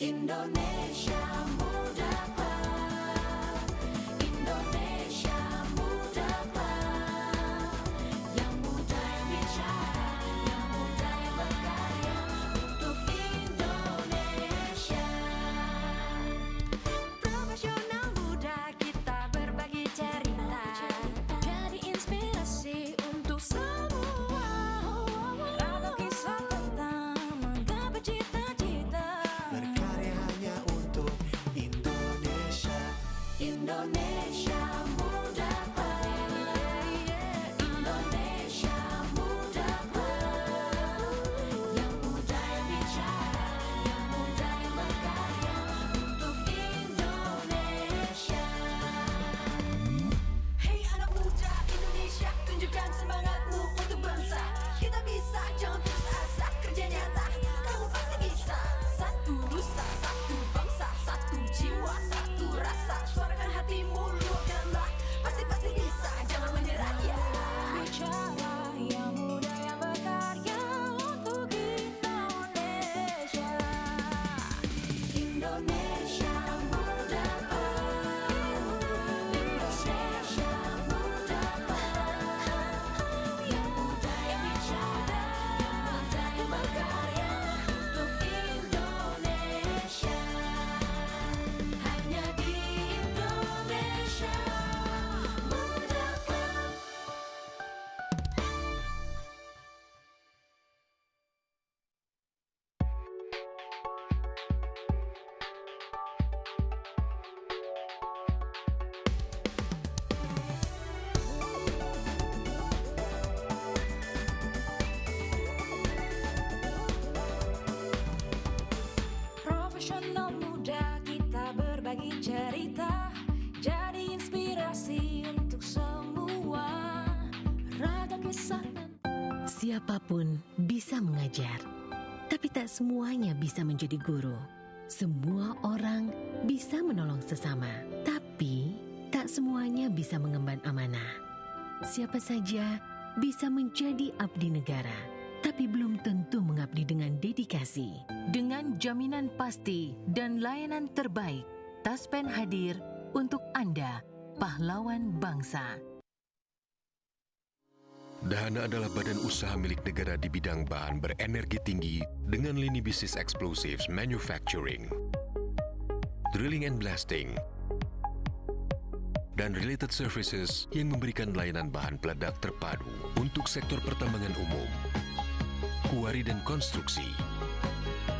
Indonesia Muda, Indonesia Muda, yang muda yang bicara, yang muda yang berkarya untuk Indonesia. Profesional muda, kita berbagi cerita, jadi inspirasi untuk semua. Ragam kisah tentang menggapai cita-cita, berkarya hanya untuk Indonesia. Indonesia Muda, Indonesia Muda, yang muda yang bicara, yang muda yang berkarya untuk Indonesia. Hey anak muda Indonesia, tunjukkan semangatmu untuk bangsa. Kita bisa, jangan putus asa, kerja nyata, kamu pasti bisa. Satu nusa, satu bangsa, satu jiwa, satu rasa. Suarakan hatimu, luapkanlah, pasti bisa, jangan menyerah ya. Bicara yang muda yang berkarya untuk Indonesia. Indonesia Muda, Indonesia Muda, yang muda yang bicara, yang muda yang berkarya untuk Indonesia. Hanya di Indonesia Muda. Profesional muda, kita berbagi cerita, jadi inspirasi untuk semua. Ragam kisah Siapapun bisa mengajar, tapi tak semuanya bisa menjadi guru. Semua orang bisa menolong sesama, tapi tak semuanya bisa mengemban amanah. Siapa saja bisa menjadi abdi negara, tapi belum tentu mengabdi dengan dedikasi. Dengan jaminan pasti dan layanan terbaik, Taspen hadir untuk Anda, pahlawan bangsa. Dahana adalah badan usaha milik negara di bidang bahan berenergi tinggi dengan lini bisnis explosives manufacturing, drilling and blasting, dan related services yang memberikan layanan bahan peledak terpadu untuk sektor pertambangan umum, kuari dan konstruksi,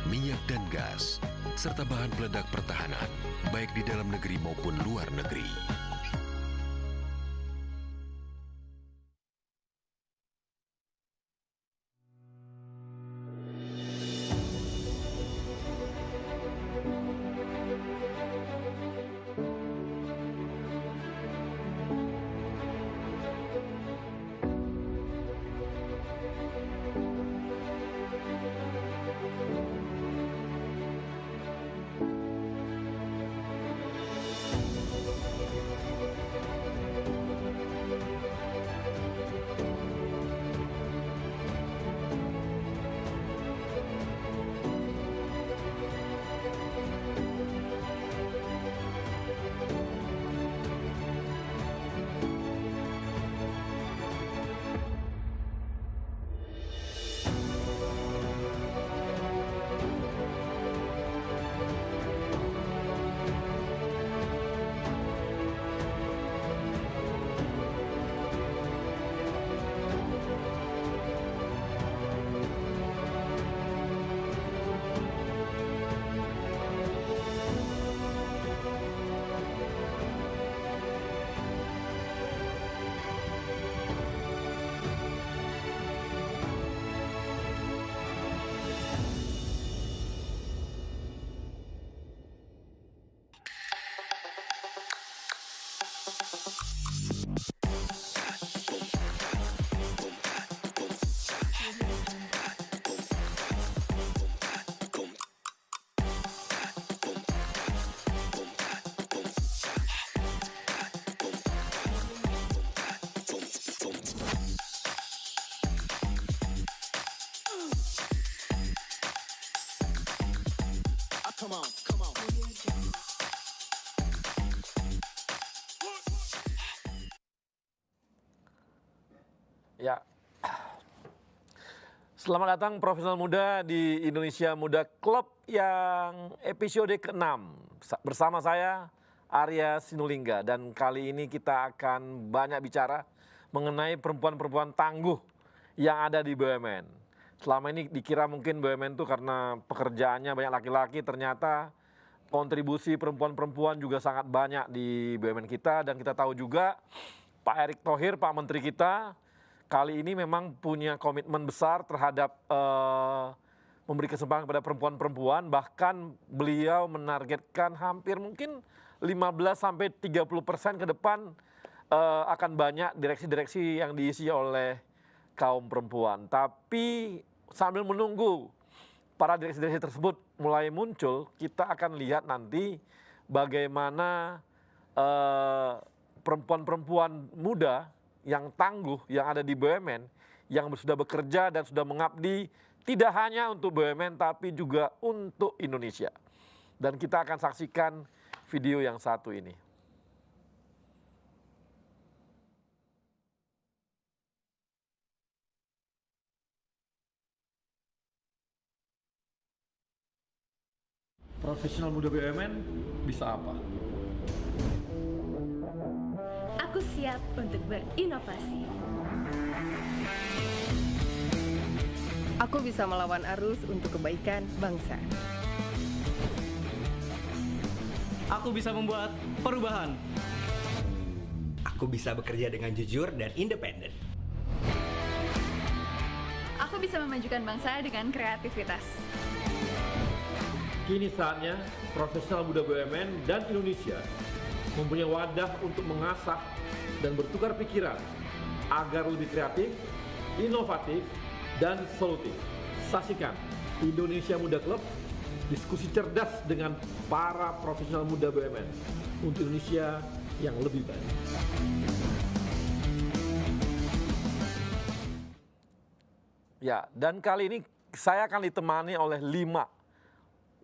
minyak dan gas, serta bahan peledak pertahanan, baik di dalam negeri maupun luar negeri. Ya, selamat datang profesional muda di Indonesia Muda Club yang episode ke-6. Bersama saya Arya Sinulinga, dan kali ini kita akan banyak bicara mengenai perempuan-perempuan tangguh yang ada di BUMN. Selama ini dikira mungkin BUMN itu karena pekerjaannya banyak laki-laki, ternyata kontribusi perempuan-perempuan juga sangat banyak di BUMN kita. Dan kita tahu juga Pak Erick Thohir, Pak Menteri kita, kali ini memang punya komitmen besar terhadap memberi kesempatan kepada perempuan-perempuan. Bahkan beliau menargetkan hampir mungkin 15-30% ke depan akan banyak direksi-direksi yang diisi oleh kaum perempuan. Tapi sambil menunggu para direksi-direksi tersebut mulai muncul, kita akan lihat nanti bagaimana perempuan-perempuan muda yang tangguh yang ada di BUMN, yang sudah bekerja dan sudah mengabdi tidak hanya untuk BUMN tapi juga untuk Indonesia. Dan kita akan saksikan video yang satu ini. Profesional muda BUMN bisa apa? Aku siap untuk berinovasi. Aku bisa melawan arus untuk kebaikan bangsa. Aku bisa membuat perubahan. Aku bisa bekerja dengan jujur dan independen. Aku bisa memajukan bangsa dengan kreativitas. Kini saatnya profesional muda BUMN dan Indonesia mempunyai wadah untuk mengasah dan bertukar pikiran agar lebih kreatif, inovatif, dan solutif. Saksikan Indonesia Muda Club, diskusi cerdas dengan para profesional muda BUMN untuk Indonesia yang lebih baik. Ya, dan kali ini saya akan ditemani oleh 5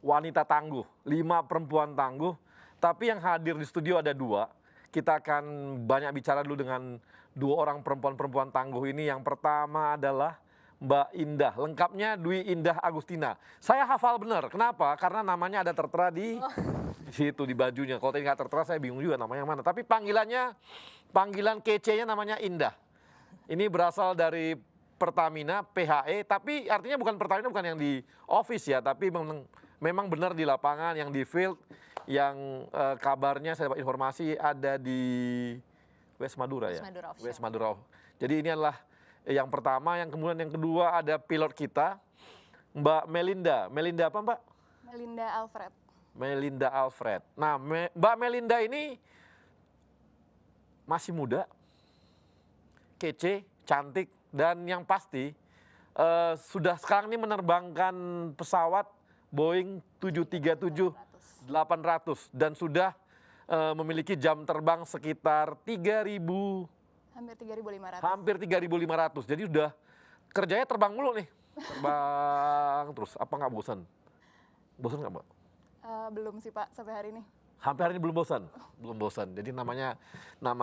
wanita tangguh, 5 perempuan tangguh. Tapi yang hadir di studio ada 2. Kita akan banyak bicara dulu dengan 2 orang perempuan-perempuan tangguh ini. Yang pertama adalah Mbak Indah, lengkapnya Dwi Indah Agustina. Saya hafal benar, kenapa? Karena namanya ada tertera di situ, di bajunya. Kalau tadi nggak tertera saya bingung juga namanya mana. Tapi panggilan kece-nya namanya Indah. Ini berasal dari Pertamina, PHE, tapi artinya bukan Pertamina, bukan yang di office ya, tapi memang benar di lapangan, yang di field, yang kabarnya saya dapat informasi ada di West Madura ya. West Madura. Jadi ini adalah yang pertama, yang kemudian yang kedua ada pilot kita, Mbak Melinda. Melinda apa Mbak? Melinda Alfred. Melinda Alfred. Nah, Mbak Melinda ini masih muda, kece, cantik, dan yang pasti sudah sekarang ini menerbangkan pesawat Boeing 737-800 dan sudah memiliki jam terbang sekitar 3.000, hampir 3.500. Jadi sudah kerjanya terbang mulu nih, terbang terus. Apa nggak bosan? Bosan nggak Mbak? Belum sih Pak, sampai hari ini. Sampai hari ini belum bosan? Belum bosan. Jadi namanya, nah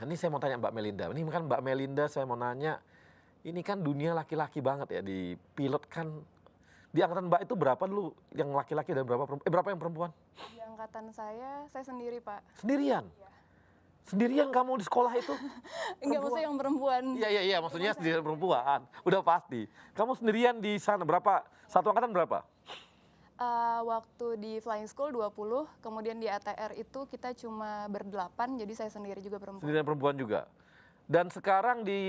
ini saya mau tanya Mbak Melinda. Ini kan Mbak Melinda, saya mau nanya, ini kan dunia laki-laki banget ya, di pilot kan. Di angkatan Mbak itu berapa dulu yang laki-laki dan berapa yang perempuan? Di angkatan saya sendiri Pak. Sendirian? Ya. Sendirian kamu di sekolah itu? Enggak, maksudnya yang perempuan. Iya, maksudnya sendirian perempuan. Udah pasti. Kamu sendirian di sana berapa? Satu angkatan berapa? Waktu di Flying School 20, kemudian di ATR itu kita cuma ber-8, jadi saya sendiri juga perempuan. Sendirian perempuan juga. Dan sekarang di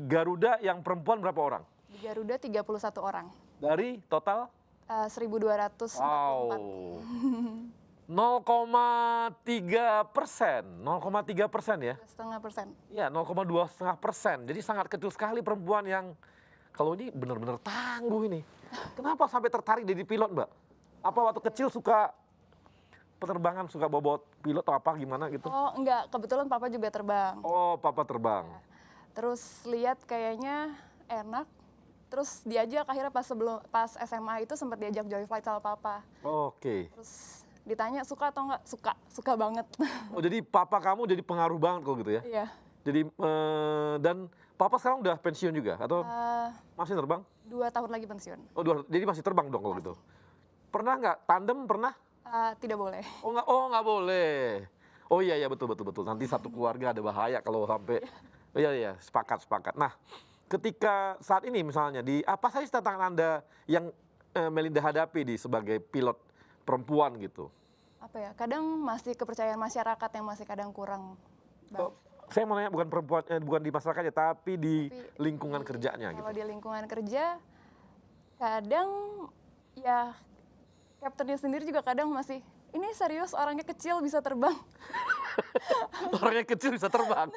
Garuda yang perempuan berapa orang? Di Garuda 31 orang. Dari total? 1.244. Wow. 0,3%, 0,3% ya? 0,5%. Ya, 0,2,5%. Jadi sangat kecil sekali perempuan yang kalau ini benar-benar tangguh ini. Kenapa sampai tertarik jadi pilot, Mbak? Apa waktu kecil suka penerbangan, suka bawa pilot atau apa gimana gitu? Oh enggak, kebetulan Papa juga terbang. Oh, Papa terbang. Terus lihat kayaknya enak, Terus diajak akhirnya pas SMA itu sempat diajak joy flight sama papa. Oke. Terus ditanya suka atau nggak? Suka banget. Oh, jadi papa kamu jadi pengaruh banget kalau gitu ya? Iya. Jadi dan papa sekarang udah pensiun juga atau Eh, masih terbang? 2 tahun lagi pensiun. Oh, jadi masih terbang dong kalau gitu. Pernah nggak tandem pernah? Tidak boleh. Oh nggak boleh. Oh iya betul. Nanti satu keluarga ada bahaya kalau sampai. Iya sepakat. Nah, ketika saat ini misalnya apa saja tantangan Anda yang Melinda hadapi sebagai pilot perempuan gitu? Apa ya? Kadang masih kepercayaan masyarakat yang masih kadang kurang. Bang. Oh, saya mau nanya bukan perempuan, bukan di masyarakat ya, tapi di lingkungan kerjanya gitu. Kalau di lingkungan kerja, kadang ya kaptennya sendiri juga kadang masih, ini serius orangnya kecil bisa terbang. Orangnya kecil bisa terbang.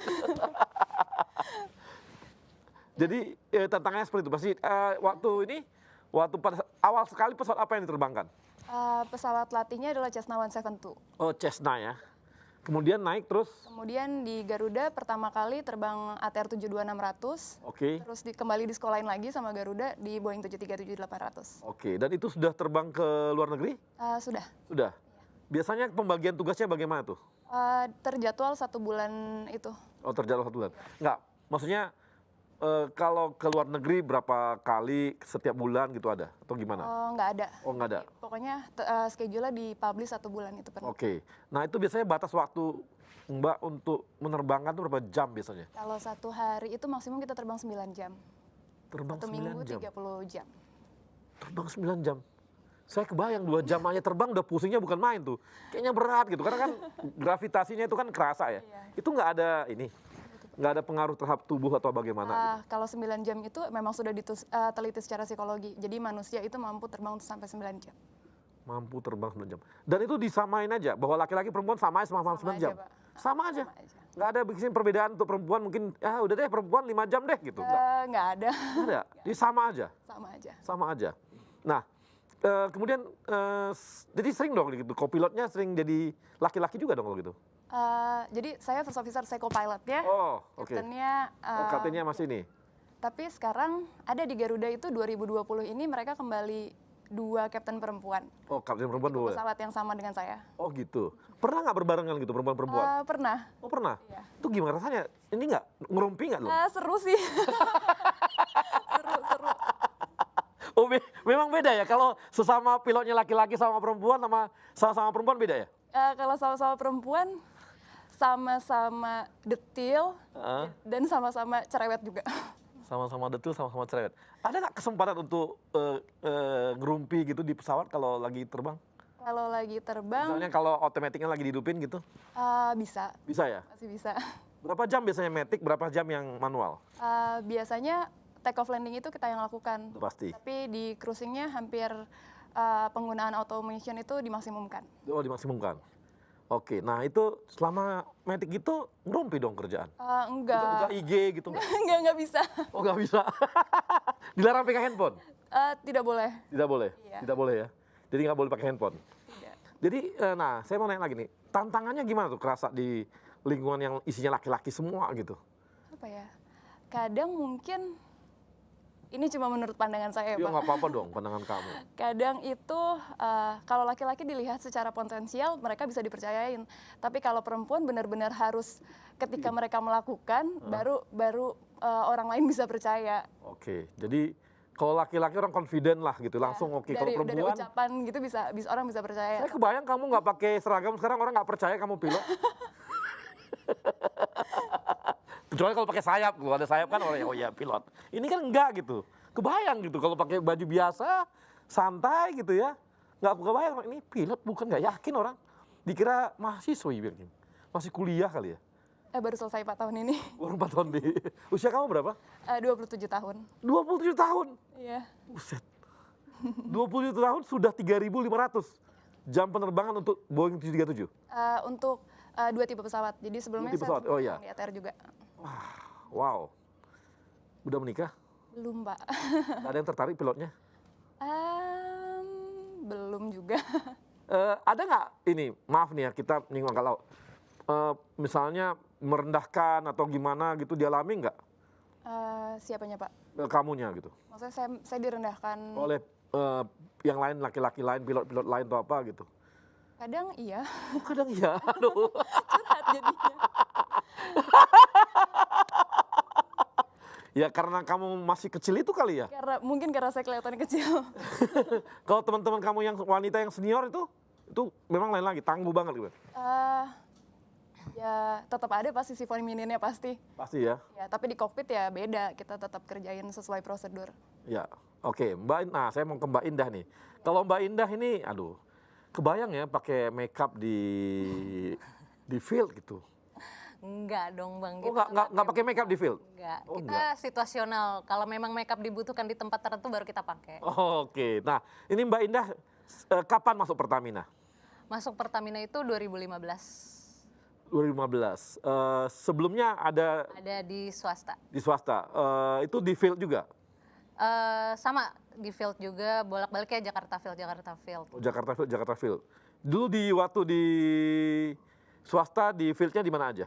Jadi tantangannya seperti itu. Pasti waktu pada awal sekali pesawat apa yang diterbangkan? Pesawat latihnya adalah Cessna 172. Oh, Cessna ya. Kemudian naik terus? Kemudian di Garuda pertama kali terbang ATR 72600. Oke. Terus kembali disekolahin lagi sama Garuda di Boeing 737-800. Oke, dan itu sudah terbang ke luar negeri? Sudah. Sudah. Biasanya pembagian tugasnya bagaimana tuh? Terjadwal 1 bulan itu. Oh, terjadwal 1 bulan. Enggak, maksudnya kalau ke luar negeri berapa kali setiap bulan gitu ada? Atau gimana? Nggak ada. Oh, nggak ada? Pokoknya schedule-nya dipublish 1 bulan itu pernah. Oke. Nah, itu biasanya batas waktu Mbak untuk menerbangkan itu berapa jam biasanya? Kalau 1 hari itu maksimum kita terbang 9 jam. Terbang 1 9 minggu jam? 30 jam. Terbang 9 jam? Saya kebayang 2 jam aja terbang udah pusingnya bukan main tuh. Kayaknya berat gitu, karena kan gravitasinya itu kan kerasa ya. Iya. Itu nggak ada nggak ada pengaruh terhadap tubuh atau bagaimana? Kalau 9 jam itu memang sudah diteliti secara psikologi. Jadi manusia itu mampu terbang sampai 9 jam. Mampu terbang 9 jam. Dan itu disamain aja, bahwa laki-laki perempuan sama aja sama 9 jam? Aja, Pak. Sama aja? Nggak ada bikin perbedaan untuk perempuan mungkin, udah deh perempuan 5 jam deh gitu? Nggak ada. Nggak ada? Jadi sama aja? Sama aja. Sama aja. Nah, kemudian jadi sering dong gitu, co-pilotnya sering jadi laki-laki juga dong kalau gitu? Jadi saya first officer, saya co-pilotnya. Oh, oke. Kaptennya. Kaptennya masih ini? Tapi sekarang ada di Garuda itu 2020 ini mereka kembali 2 kapten perempuan. Oh, kapten perempuan Itu 2 ya? pesawat yang sama dengan saya. Oh gitu. Pernah nggak berbarengan gitu perempuan-perempuan? Pernah. Oh pernah? Iya. Itu gimana rasanya? Ini nggak ngerumpi nggak lo? Seru sih. seru. Oh memang beda ya kalau sesama pilotnya laki-laki sama perempuan sama perempuan beda ya? Kalau sama-sama perempuan sama-sama detil dan sama-sama cerewet juga. Sama-sama detil, sama-sama cerewet. Ada nggak kesempatan untuk ngerumpi gitu di pesawat kalau lagi terbang? Kalau lagi terbang, Misalnya kalau otomatiknya lagi dihidupin gitu? bisa. Bisa ya? Masih bisa. Berapa jam biasanya matic, berapa jam yang manual? Biasanya take off landing itu kita yang lakukan. Itu pasti. Tapi di cruisingnya hampir penggunaan automation itu dimaksimumkan. Oh dimaksimumkan. Oke, nah itu selama matic itu ngerumpi dong kerjaan? Enggak. Buka IG gitu nggak? Enggak bisa. Oh nggak bisa? Dilarang pakai handphone? Tidak boleh. Tidak boleh? Iya. Tidak boleh ya? Jadi nggak boleh pakai handphone? Tidak. Jadi, nah saya mau nanya lagi nih, tantangannya gimana tuh kerasa di lingkungan yang isinya laki-laki semua gitu? Apa ya? Kadang mungkin ini cuma menurut pandangan saya, Ya Pak. nggak apa-apa dong pandangan kamu. Kadang itu kalau laki-laki dilihat secara potensial mereka bisa dipercayain. Tapi kalau perempuan benar-benar harus ketika mereka melakukan baru orang lain bisa percaya. Oke, jadi kalau laki-laki orang confident lah gitu, langsung oke. Kalau Dari perempuan, ucapan gitu bisa orang bisa percaya. saya kebayang kamu nggak pakai seragam sekarang orang nggak percaya kamu pilot. Kecuali kalau pakai sayap, kalau ada sayap kan orang oh ya pilot. Ini kan enggak gitu. Kebayang gitu kalau pakai baju biasa, santai gitu ya. Nggak kebayang ini pilot bukan, nggak yakin orang. Dikira mahasiswa ya, masih kuliah kali ya. Baru selesai 4 tahun ini. Baru 4 tahun di. Usia kamu berapa? 27 tahun. 27 tahun. Iya. Buset. 27 tahun sudah 3.500 jam penerbangan untuk Boeing 737. Untuk 2 tipe pesawat. Jadi sebelumnya tipe saya pesawat, oh iya. di ATR juga. Wow. Udah menikah? Belum, Pak. Nggak ada yang tertarik pilotnya? Belum juga. Ada nggak ini, maaf nih ya, kita nyinggung kalau misalnya merendahkan atau gimana gitu dialami nggak? Siapanya, Pak? kamunya gitu? Maksudnya saya direndahkan. Oleh yang lain, laki-laki lain, pilot-pilot lain atau apa gitu? Kadang iya. Kadang iya, aduh. Curhat jadinya. Ya karena kamu masih kecil itu kali ya? Mungkin karena saya kelihatan kecil. Kalau teman-teman kamu yang wanita yang senior itu memang lain lagi, tangguh banget gitu. Ya tetap ada pasti sifat femininnya pasti. Pasti ya? Ya tapi di kokpit ya beda, kita tetap kerjain sesuai prosedur. Ya, oke. Nah saya mau ke Mbak Indah nih. Kalau Mbak Indah ini, aduh, kebayang ya pakai makeup di field gitu. Enggak dong Bang. Oh nggak pakai makeup di field? Enggak, Oh, kita enggak. situasional. Kalau memang makeup dibutuhkan di tempat tertentu baru kita pakai. Oh, oke. Nah ini Mbak Indah kapan masuk Pertamina? Masuk Pertamina itu 2015. 2015. Sebelumnya ada Ada di swasta. di swasta. Itu di field juga? Sama di field juga, bolak-balik ya Jakarta Field. Oh, Jakarta Field. Dulu waktu di swasta di fieldnya di mana aja?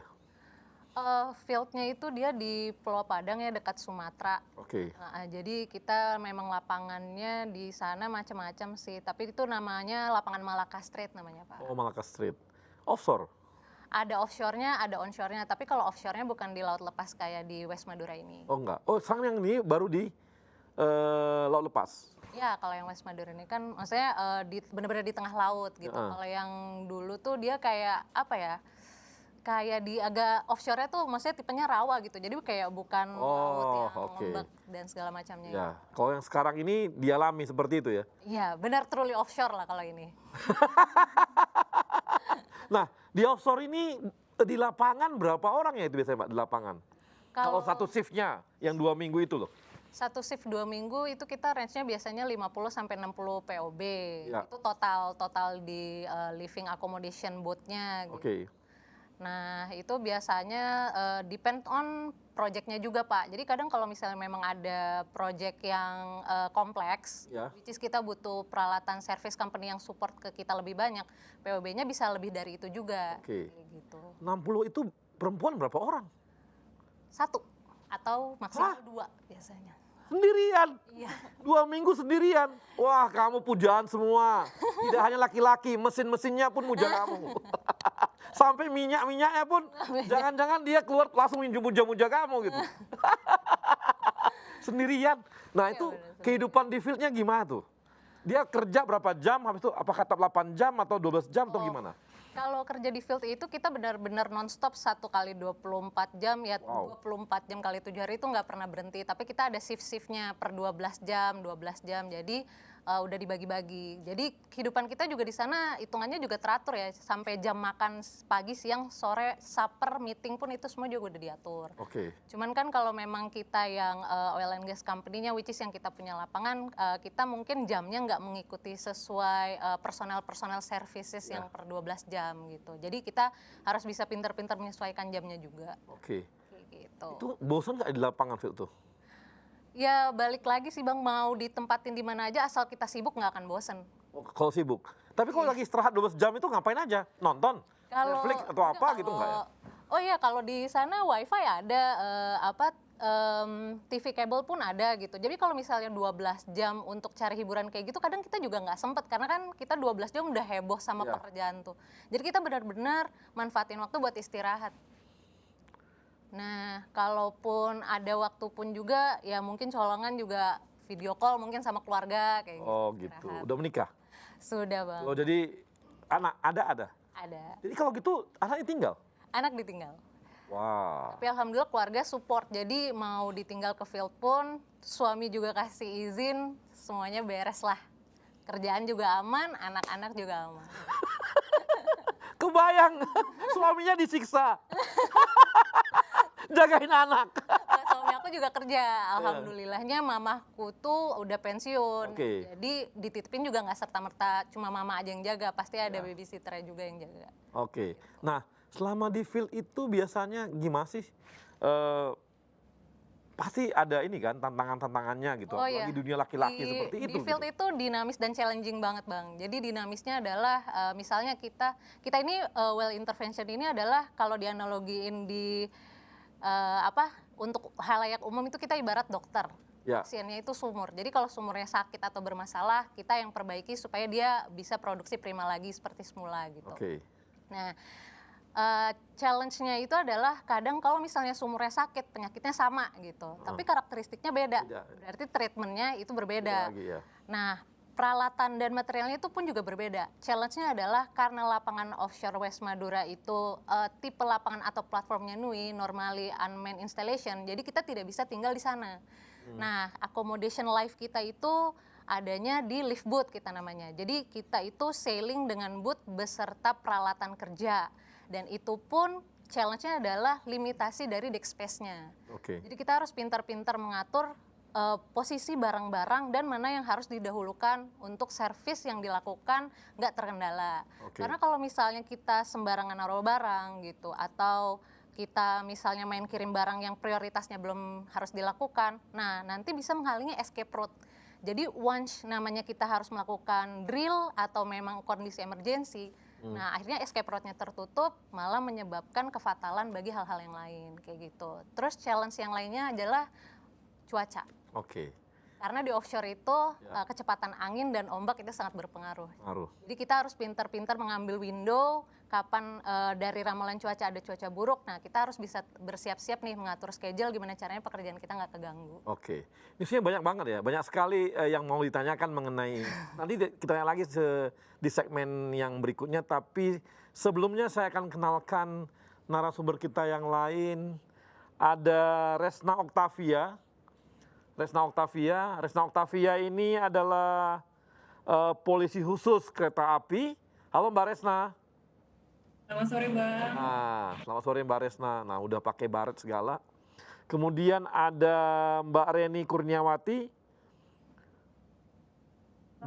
Fieldnya itu dia di Pulau Padang ya, dekat Sumatera. Oke. Nah, jadi kita memang lapangannya di sana macam-macam sih. Tapi itu namanya lapangan Malaka Street namanya Pak. Oh, Malaka Street. Offshore? Ada offshore-nya, ada onshore-nya. Tapi kalau offshore-nya bukan di laut lepas kayak di West Madura ini. Oh enggak. Oh, sekarang yang ini baru di laut lepas. Ya, kalau yang West Madura ini kan maksudnya benar-benar di tengah laut gitu. Kalau yang dulu tuh dia kayak apa ya? Kayak di agak offshore-nya tuh maksudnya tipenya rawa gitu. Jadi kayak bukan laut yang lembab dan segala macamnya. Ya, kalau yang sekarang ini dialami seperti itu ya? Iya, benar truly offshore lah kalau ini. Nah, di offshore ini di lapangan berapa orang ya itu biasanya Pak di lapangan? Kalau satu shift-nya yang 2 minggu itu loh. Satu shift 2 minggu itu kita range-nya biasanya 50 sampai 60 POB. Ya. Itu total di living accommodation boat-nya gitu. Oke. Nah, itu biasanya depend on project-nya juga, Pak. Jadi kadang kalau misalnya memang ada project yang kompleks, which is kita butuh peralatan service company yang support ke kita lebih banyak, POB-nya bisa lebih dari itu juga. Oke. Gitu. 60 itu perempuan berapa orang? 1 atau maksimal 2 biasanya. Sendirian? Iya. 2 minggu sendirian? Wah, kamu pujaan semua. Tidak hanya laki-laki, mesin-mesinnya pun puja kamu. Sampai minyak-minyaknya pun, jangan-jangan dia keluar langsung muja-muja kamu gitu. Sendirian. Nah itu kehidupan di fieldnya gimana tuh? Dia kerja berapa jam, habis itu apakah tetap 8 jam atau 12 jam atau gimana? Kalau kerja di field itu kita benar-benar nonstop 1 kali 24 jam ya. 24 jam kali 7 hari itu nggak pernah berhenti. Tapi kita ada shift-shiftnya per 12 jam. Jadi udah dibagi-bagi. Jadi kehidupan kita juga di sana hitungannya juga teratur ya. Sampai jam makan pagi, siang, sore, supper, meeting pun itu semua juga udah diatur. Oke. Cuman kan kalau memang kita yang oil and gas company-nya, which is yang kita punya lapangan, kita mungkin jamnya nggak mengikuti sesuai personel services yang per 12 jam gitu. Jadi kita harus bisa pintar-pintar menyesuaikan jamnya juga. Oke. Kayak gitu. Itu bosan nggak di lapangan field tuh? Ya balik lagi sih Bang, mau ditempatin di mana aja asal kita sibuk nggak akan bosen. Oh, kalau sibuk. Tapi kalau lagi istirahat 12 jam itu ngapain aja? Nonton? Netflix atau apa gitu nggak ya? Oh iya, kalau di sana wifi ada, TV kabel pun ada gitu. Jadi kalau misalnya 12 jam untuk cari hiburan kayak gitu, kadang kita juga nggak sempet. Karena kan kita 12 jam udah heboh sama pekerjaan tuh. Jadi kita benar-benar manfaatin waktu buat istirahat. Nah, kalaupun ada waktu pun juga, ya mungkin colongan juga video call mungkin sama keluarga kayak gitu. Oh gitu, udah menikah? Sudah Bang. Oh jadi anak ada? Ada. Jadi kalau gitu anaknya tinggal? Anak ditinggal. Wah. Tapi alhamdulillah keluarga support, jadi mau ditinggal ke field pun suami juga kasih izin, semuanya beres lah. Kerjaan juga aman, anak-anak juga aman. Kebayang, suaminya disiksa. Jagain anak. Nah, suami aku juga kerja, alhamdulillahnya mamaku tuh udah pensiun. Jadi dititipin juga nggak serta-merta cuma mama aja yang jaga, pasti ada babysitter juga yang jaga. Oke, nah selama di field itu biasanya gimana sih? Pasti ada ini kan tantangan-tantangannya gitu, apalagi dunia laki-laki seperti itu. Di field gitu. itu dinamis dan challenging banget Bang. Jadi dinamisnya adalah misalnya kita ini well intervention ini adalah kalau dianalogiin di untuk halayak umum itu kita ibarat dokter. Ya. pasiennya itu sumur. Jadi kalau sumurnya sakit atau bermasalah, kita yang perbaiki supaya dia bisa produksi prima lagi seperti semula gitu. Oke. Nah, challenge-nya itu adalah kadang kalau misalnya sumurnya sakit, penyakitnya sama gitu, tapi karakteristiknya beda. Berarti treatmentnya itu berbeda. Lagi, ya. Nah, peralatan dan materialnya itu pun juga berbeda. Challenge-nya adalah karena lapangan offshore West Madura itu tipe lapangan atau platformnya NUI, normally unmanned installation, jadi kita tidak bisa tinggal di sana. Nah, accommodation life kita itu adanya di lift boat kita namanya. Jadi kita itu sailing dengan boat beserta peralatan kerja. Dan itu pun challenge-nya adalah limitasi dari deck space-nya. Oke. Jadi kita harus pintar-pintar mengatur posisi barang-barang dan mana yang harus didahulukan untuk servis yang dilakukan nggak terkendala. Oke. Karena kalau misalnya kita sembarangan naruh barang gitu, atau kita misalnya main kirim barang yang prioritasnya belum harus dilakukan, nah nanti bisa menghalangi escape route. Jadi once namanya kita harus melakukan drill atau memang kondisi emergency, nah akhirnya escape route-nya tertutup, malah menyebabkan kefatalan bagi hal-hal yang lain kayak gitu. Terus challenge yang lainnya adalah cuaca. Oke. Karena di offshore itu kecepatan angin dan ombak itu sangat berpengaruh. Ngaruh. Jadi kita harus pintar-pintar mengambil window kapan dari ramalan cuaca ada cuaca buruk. Nah, kita harus bisa bersiap-siap nih mengatur schedule gimana caranya pekerjaan kita nggak keganggu. Oke. Ini sebenarnya banyak banget ya. Banyak sekali yang mau ditanyakan mengenai. Nanti kita tanya lagi di segmen yang berikutnya. Tapi sebelumnya saya akan kenalkan narasumber kita yang lain. Ada Resna Octavia. Resna Octavia ini adalah polisi khusus kereta api. Halo Mbak Resna. Selamat sore Bang. Nah, selamat sore Mbak Resna. Nah, udah pakai baret segala. Kemudian ada Mbak Reni Kurniawati.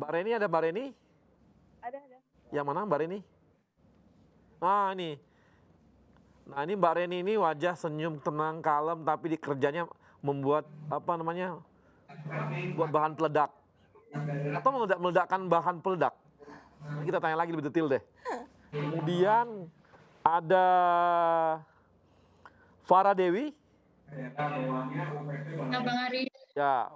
Mbak Reni, ada Mbak Reni? Ada. Yang mana Mbak Reni? Ah, ini. Nah, ini Mbak Reni ini wajah senyum, tenang, kalem, tapi di kerjanya membuat buat bahan peledak atau meledakkan bahan peledak. Kita tanya lagi lebih detail deh. Kemudian ada Farah Dewi. Bang Ari. Ya,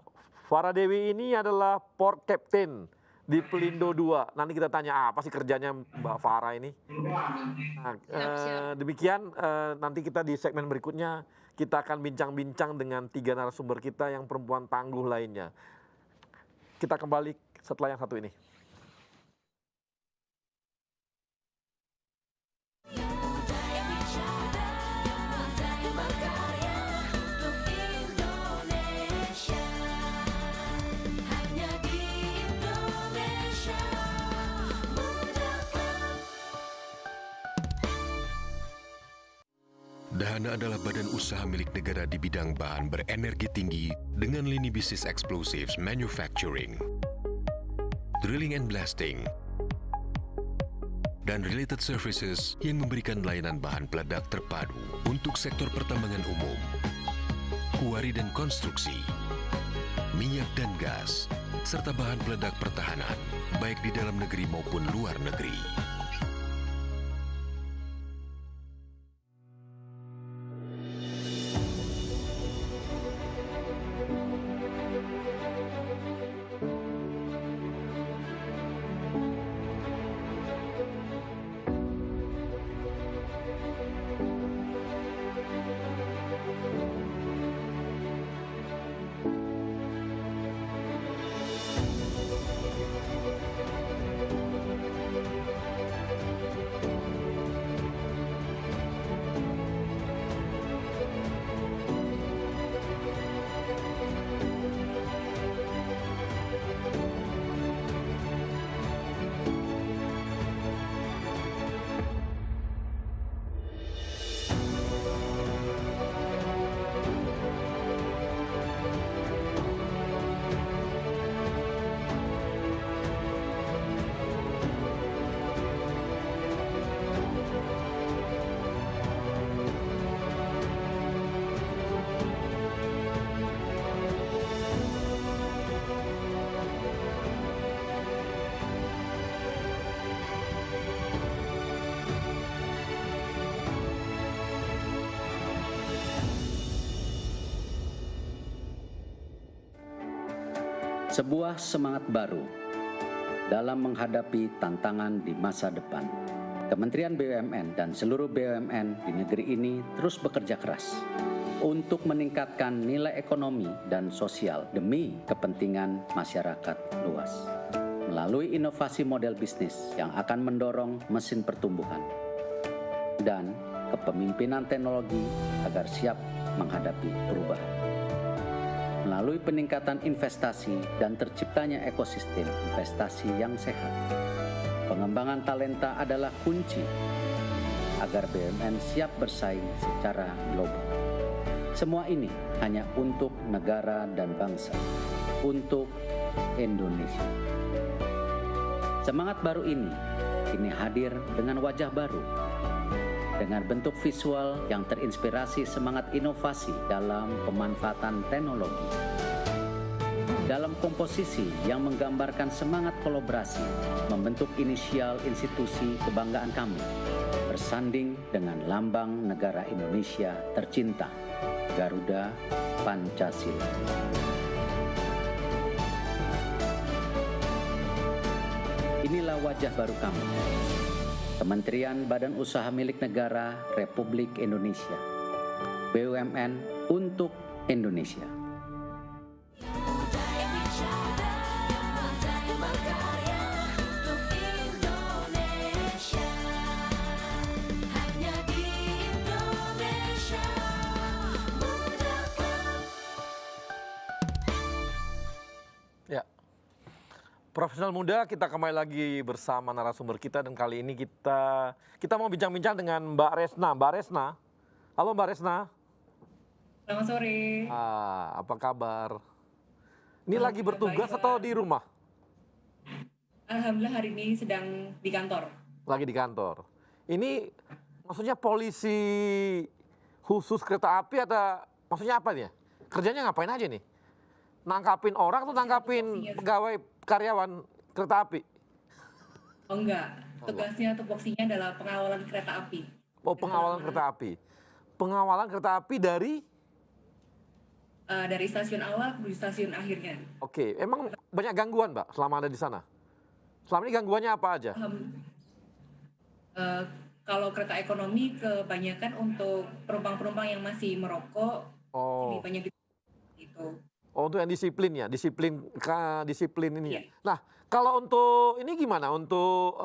Farah Dewi ini adalah port captain di Pelindo 2. Nanti kita tanya apa sih kerjanya Mbak Farah ini. Nah, demikian nanti kita di segmen berikutnya kita akan bincang-bincang dengan 3 narasumber kita yang perempuan tangguh lainnya. Kita kembali setelah yang satu ini. Dahana adalah badan usaha milik negara di bidang bahan berenergi tinggi dengan lini bisnis explosives manufacturing, drilling and blasting, dan related services yang memberikan layanan bahan peledak terpadu untuk sektor pertambangan umum, kuari dan konstruksi, minyak dan gas, serta bahan peledak pertahanan, baik di dalam negeri maupun luar negeri. sebuah semangat baru dalam menghadapi tantangan di masa depan. Kementerian BUMN dan seluruh BUMN di negeri ini terus bekerja keras untuk meningkatkan nilai ekonomi dan sosial demi kepentingan masyarakat luas. Melalui inovasi model bisnis yang akan mendorong mesin pertumbuhan dan kepemimpinan teknologi agar siap menghadapi perubahan. Melalui peningkatan investasi dan terciptanya ekosistem investasi yang sehat, pengembangan talenta adalah kunci agar BUMN siap bersaing secara global. Semua ini hanya untuk negara dan bangsa, untuk Indonesia. Semangat baru ini kini hadir dengan wajah baru, dengan bentuk visual yang terinspirasi semangat inovasi dalam pemanfaatan teknologi. Dalam komposisi yang menggambarkan semangat kolaborasi, membentuk inisial institusi kebanggaan kami, bersanding dengan lambang negara Indonesia tercinta, Garuda Pancasila. Inilah wajah baru kami, Kementerian Badan Usaha Milik Negara Republik Indonesia, BUMN untuk Indonesia. Ya, Profesional Muda, kita kembali lagi bersama narasumber kita dan kali ini kita mau bincang-bincang dengan Mbak Resna. Mbak Resna, halo Mbak Resna. Selamat sore. Apa kabar? Ini lagi bertugas atau di rumah? Alhamdulillah hari ini sedang di kantor. Lagi di kantor. Ini maksudnya polisi khusus kereta api atau maksudnya apa nih? Kerjanya ngapain aja nih? Nangkapin orang atau nangkapin pegawai karyawan kereta api? Oh enggak, tugasnya tupoksinya adalah pengawalan kereta api. Oh, pengawalan kereta api. Pengawalan kereta api dari stasiun awal menuju stasiun akhirnya. Oke, emang banyak gangguan, Mbak, selama ada di sana? Selama ini gangguannya apa aja? Kalau kereta ekonomi kebanyakan untuk penumpang-penumpang yang masih merokok, lebih banyak itu. Oh, untuk yang disiplin ya, disiplin ini ya. Nah, kalau untuk ini gimana? Untuk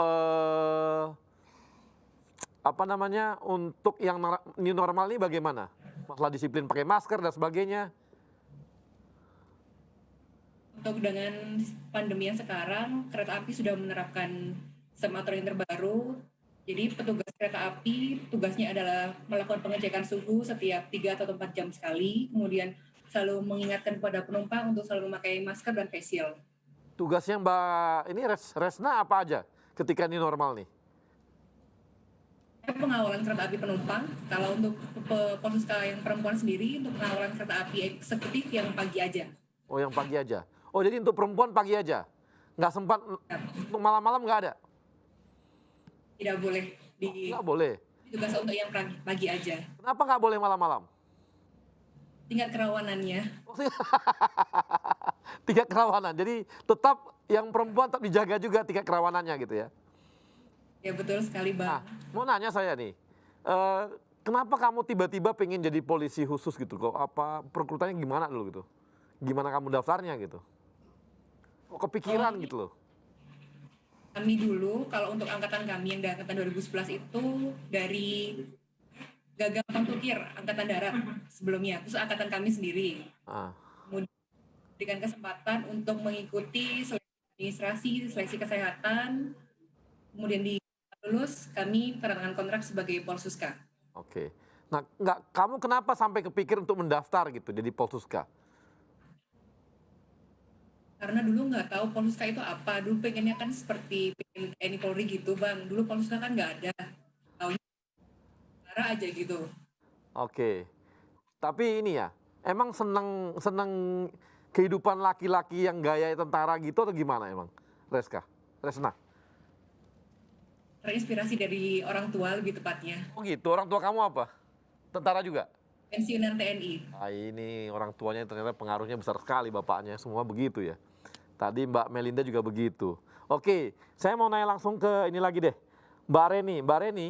untuk yang new normal ini bagaimana? Masalah disiplin pakai masker dan sebagainya. Untuk dengan pandemi yang sekarang, kereta api sudah menerapkan sistem aturan yang terbaru. Jadi petugas kereta api tugasnya adalah melakukan pengecekan suhu setiap 3 atau 4 jam sekali, kemudian selalu mengingatkan kepada penumpang untuk selalu memakai masker dan face shield. Tugasnya Mbak ini Resna apa aja ketika ini normal nih? Pengawalan kereta api penumpang. Kalau untuk Polsuska yang perempuan sendiri, untuk pengawalan kereta api eksekutif yang pagi aja. Oh, yang pagi aja. Oh, jadi untuk perempuan pagi aja? Nggak sempat, untuk malam-malam nggak ada? Tidak boleh. Nggak boleh? Tugas untuk yang pagi aja. Kenapa nggak boleh malam-malam? Tingkat kerawanannya. Tingkat kerawanan. Jadi tetap yang perempuan tetap dijaga juga tingkat kerawanannya gitu ya? Ya betul sekali, Bang. Nah, mau nanya saya nih, kenapa kamu tiba-tiba pengen jadi polisi khusus gitu? Kok apa perekrutannya gimana dulu gitu? Gimana kamu daftarnya gitu? Kok kepikiran gitu loh? Kami dulu, kalau untuk angkatan kami yang dari angkatan 2011 itu dari Gagang Pantukir, Angkatan Darat sebelumnya, terus angkatan kami sendiri. Kemudian diberikan kesempatan untuk mengikuti seleksi administrasi, seleksi kesehatan, kemudian lulus, kami tanda tangan kontrak sebagai Polsuska. Oke. Nah, kamu kenapa sampai kepikir untuk mendaftar gitu jadi Polsuska? Karena dulu nggak tahu Polsuska itu apa. Dulu pengennya kan seperti TNI Polri gitu, Bang. Dulu Polsuska kan nggak ada. Taunya aja gitu. Oke. Tapi ini ya, emang seneng kehidupan laki-laki yang gaya tentara gitu atau gimana emang, Resna? Terinspirasi dari orang tua lebih tepatnya. Oh gitu, orang tua kamu apa? Tentara juga? Pensiunan TNI. Ini orang tuanya ternyata pengaruhnya besar sekali bapaknya, semua begitu ya. Tadi Mbak Melinda juga begitu. Oke, saya mau nanya langsung ke ini lagi deh. Mbak Reni, Mbak Reni.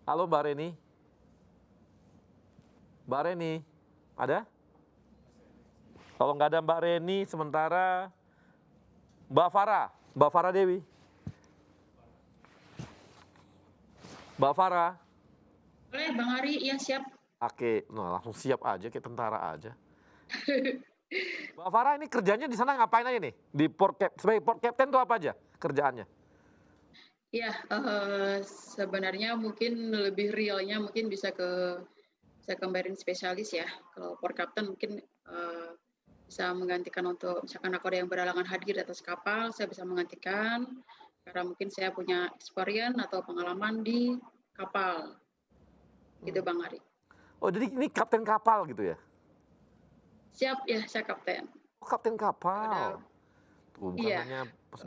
Halo Mbak Reni. Mbak Reni, ada? Kalau nggak ada Mbak Reni, sementara Mbak Farah Dewi. Mbak Farah. Boleh Bang Ari, iya siap. Oke, nah langsung siap aja, kayak tentara aja. Mbak Farah ini kerjanya di sana ngapain aja nih? Di sebagai port captain itu apa aja kerjaannya? Iya, sebenarnya mungkin lebih realnya mungkin bisa ke marine spesialis ya. Kalau port captain mungkin bisa menggantikan untuk misalkan nakoda yang berhalangan hadir di atas kapal, saya bisa menggantikan karena mungkin saya punya experience atau pengalaman di kapal. Gitu Bang Ari. Oh, jadi ini kapten kapal gitu ya? Siap ya, saya kapten. Oh, kapten kapal. Tuh,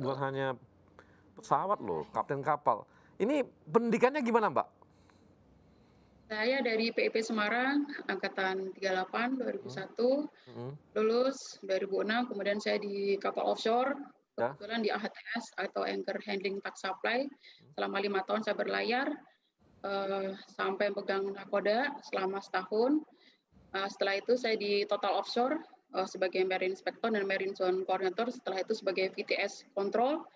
bukan hanya pesawat loh, kapten kapal. Ini pendidikannya gimana, Mbak? Saya dari PIP Semarang, angkatan 38 2001, lulus 2006, kemudian saya di kapal offshore, kebetulan di AHTS atau Anchor Handling Task Supply. Selama 5 tahun saya berlayar, sampai pegang nakoda selama setahun. Setelah itu saya di Total Offshore sebagai Marine Inspector dan Marine Zone Coordinator, setelah itu sebagai VTS Control.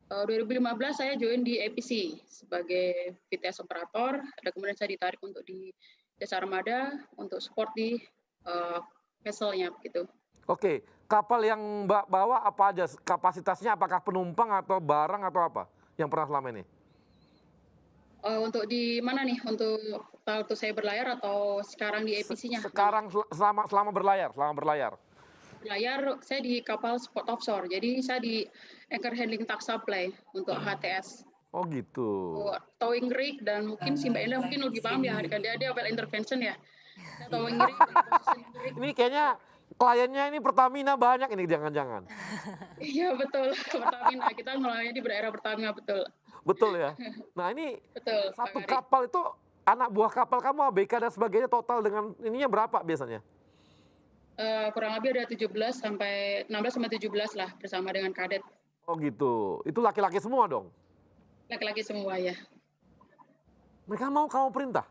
2015 saya join di APC sebagai VTS Operator, dan kemudian saya ditarik untuk di Jasa Armada untuk support di vesselnya gitu. Oke, kapal yang Mbak bawa apa aja? Kapasitasnya apakah penumpang atau barang atau apa yang pernah selama ini? Untuk di mana nih? Untuk waktu saya berlayar atau sekarang di APC-nya? Sekarang selama berlayar, Berlayar, saya di kapal sport offshore, jadi saya di Anchor Handling Task Supply untuk HTS. Oh gitu. Towing rig, dan mungkin si Mbak Enda mungkin lebih paham ya, kan dia well intervention ya. Towing rig. Ini kayaknya kliennya ini Pertamina banyak ini, jangan-jangan. Iya betul, Pertamina. Kita ngelayani di daerah Pertamina, betul. Betul ya. Nah ini betul, satu kapal itu, anak buah kapal kamu ABK dan sebagainya total dengan ininya berapa biasanya? Kurang lebih ada 16 sampai 17 lah bersama dengan kadet. Oh gitu. Itu laki-laki semua dong? Laki-laki semua ya. Mereka mau kamu perintah?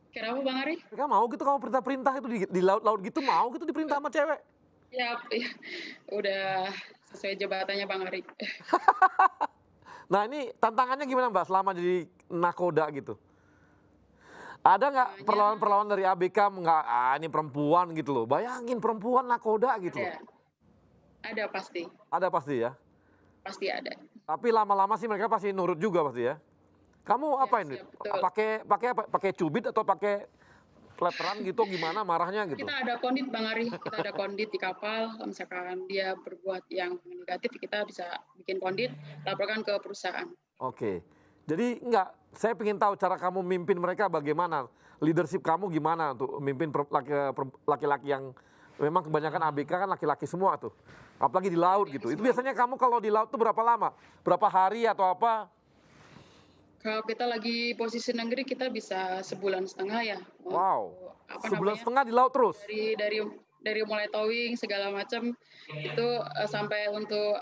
Kenapa Bang Ari? Mereka mau gitu kamu perintah-perintah itu di laut-laut gitu, mau gitu diperintah sama cewek? Ya, udah sesuai jabatannya Bang Ari. Nah ini tantangannya gimana Mbak selama jadi nakoda gitu? Ada nggak perlawanan-perlawanan dari ABK nggak, ini perempuan gitu loh. Bayangin perempuan nakoda gitu loh. Ada pasti. Ada pasti ya? Pasti ada. Tapi lama-lama sih mereka pasti nurut juga pasti ya? Kamu apa ini? Pakai cubit atau pakai peleteran gitu, gimana marahnya gitu? Kita ada kondit Bang Ari, kita ada kondit di kapal. Kalau misalkan dia berbuat yang negatif, kita bisa bikin kondit, laporkan ke perusahaan. Oke. Jadi saya ingin tahu cara kamu mimpin mereka bagaimana, leadership kamu gimana untuk mimpin laki-laki yang memang kebanyakan ABK kan laki-laki semua tuh, apalagi di laut gitu. Itu biasanya kamu kalau di laut tuh berapa lama? Berapa hari atau apa? Kalau kita lagi posisi negeri kita bisa 1,5 bulan ya. Wow, 1,5 bulan di laut terus? Dari mulai towing segala macam itu sampai untuk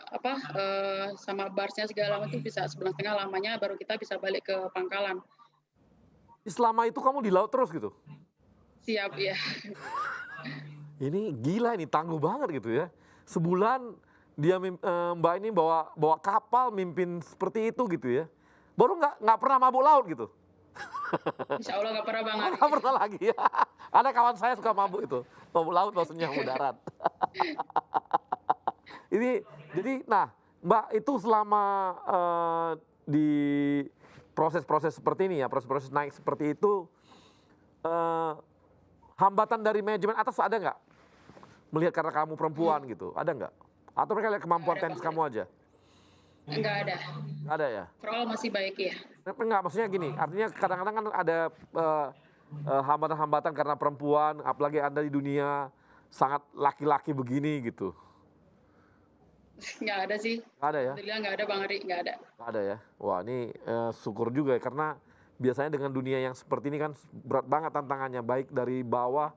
sama barsnya segala macam bisa 1,5 bulan lamanya, baru kita bisa balik ke pangkalan. Selama itu kamu di laut terus gitu? Siap ya. Ini gila, ini tangguh banget gitu ya. Sebulan dia Mbak ini bawa kapal mimpin seperti itu gitu ya. Baru nggak pernah mabuk laut gitu. Insya Allah nggak pernah Bang Ari. Nggak pernah lagi ya. Ada kawan saya suka mabuk itu. Mabuk laut maksudnya mabuk darat. Ini jadi Mbak itu selama di proses-proses seperti ini ya, proses-proses naik seperti itu, hambatan dari manajemen atas ada nggak? Melihat karena kamu perempuan gitu, ada nggak? Atau mereka lihat kemampuan teknis kamu aja? Enggak ada. Nggak ada ya? Overall masih baik ya. Enggak, maksudnya gini, artinya kadang-kadang kan ada hambatan-hambatan karena perempuan, apalagi Anda di dunia sangat laki-laki begini gitu. Nggak ada sih. Nggak ada ya? Alhamdulillah nggak ada Bang Ari, nggak ada. Nggak ada ya? Wah ini syukur juga ya, karena biasanya dengan dunia yang seperti ini kan berat banget tantangannya, baik dari bawah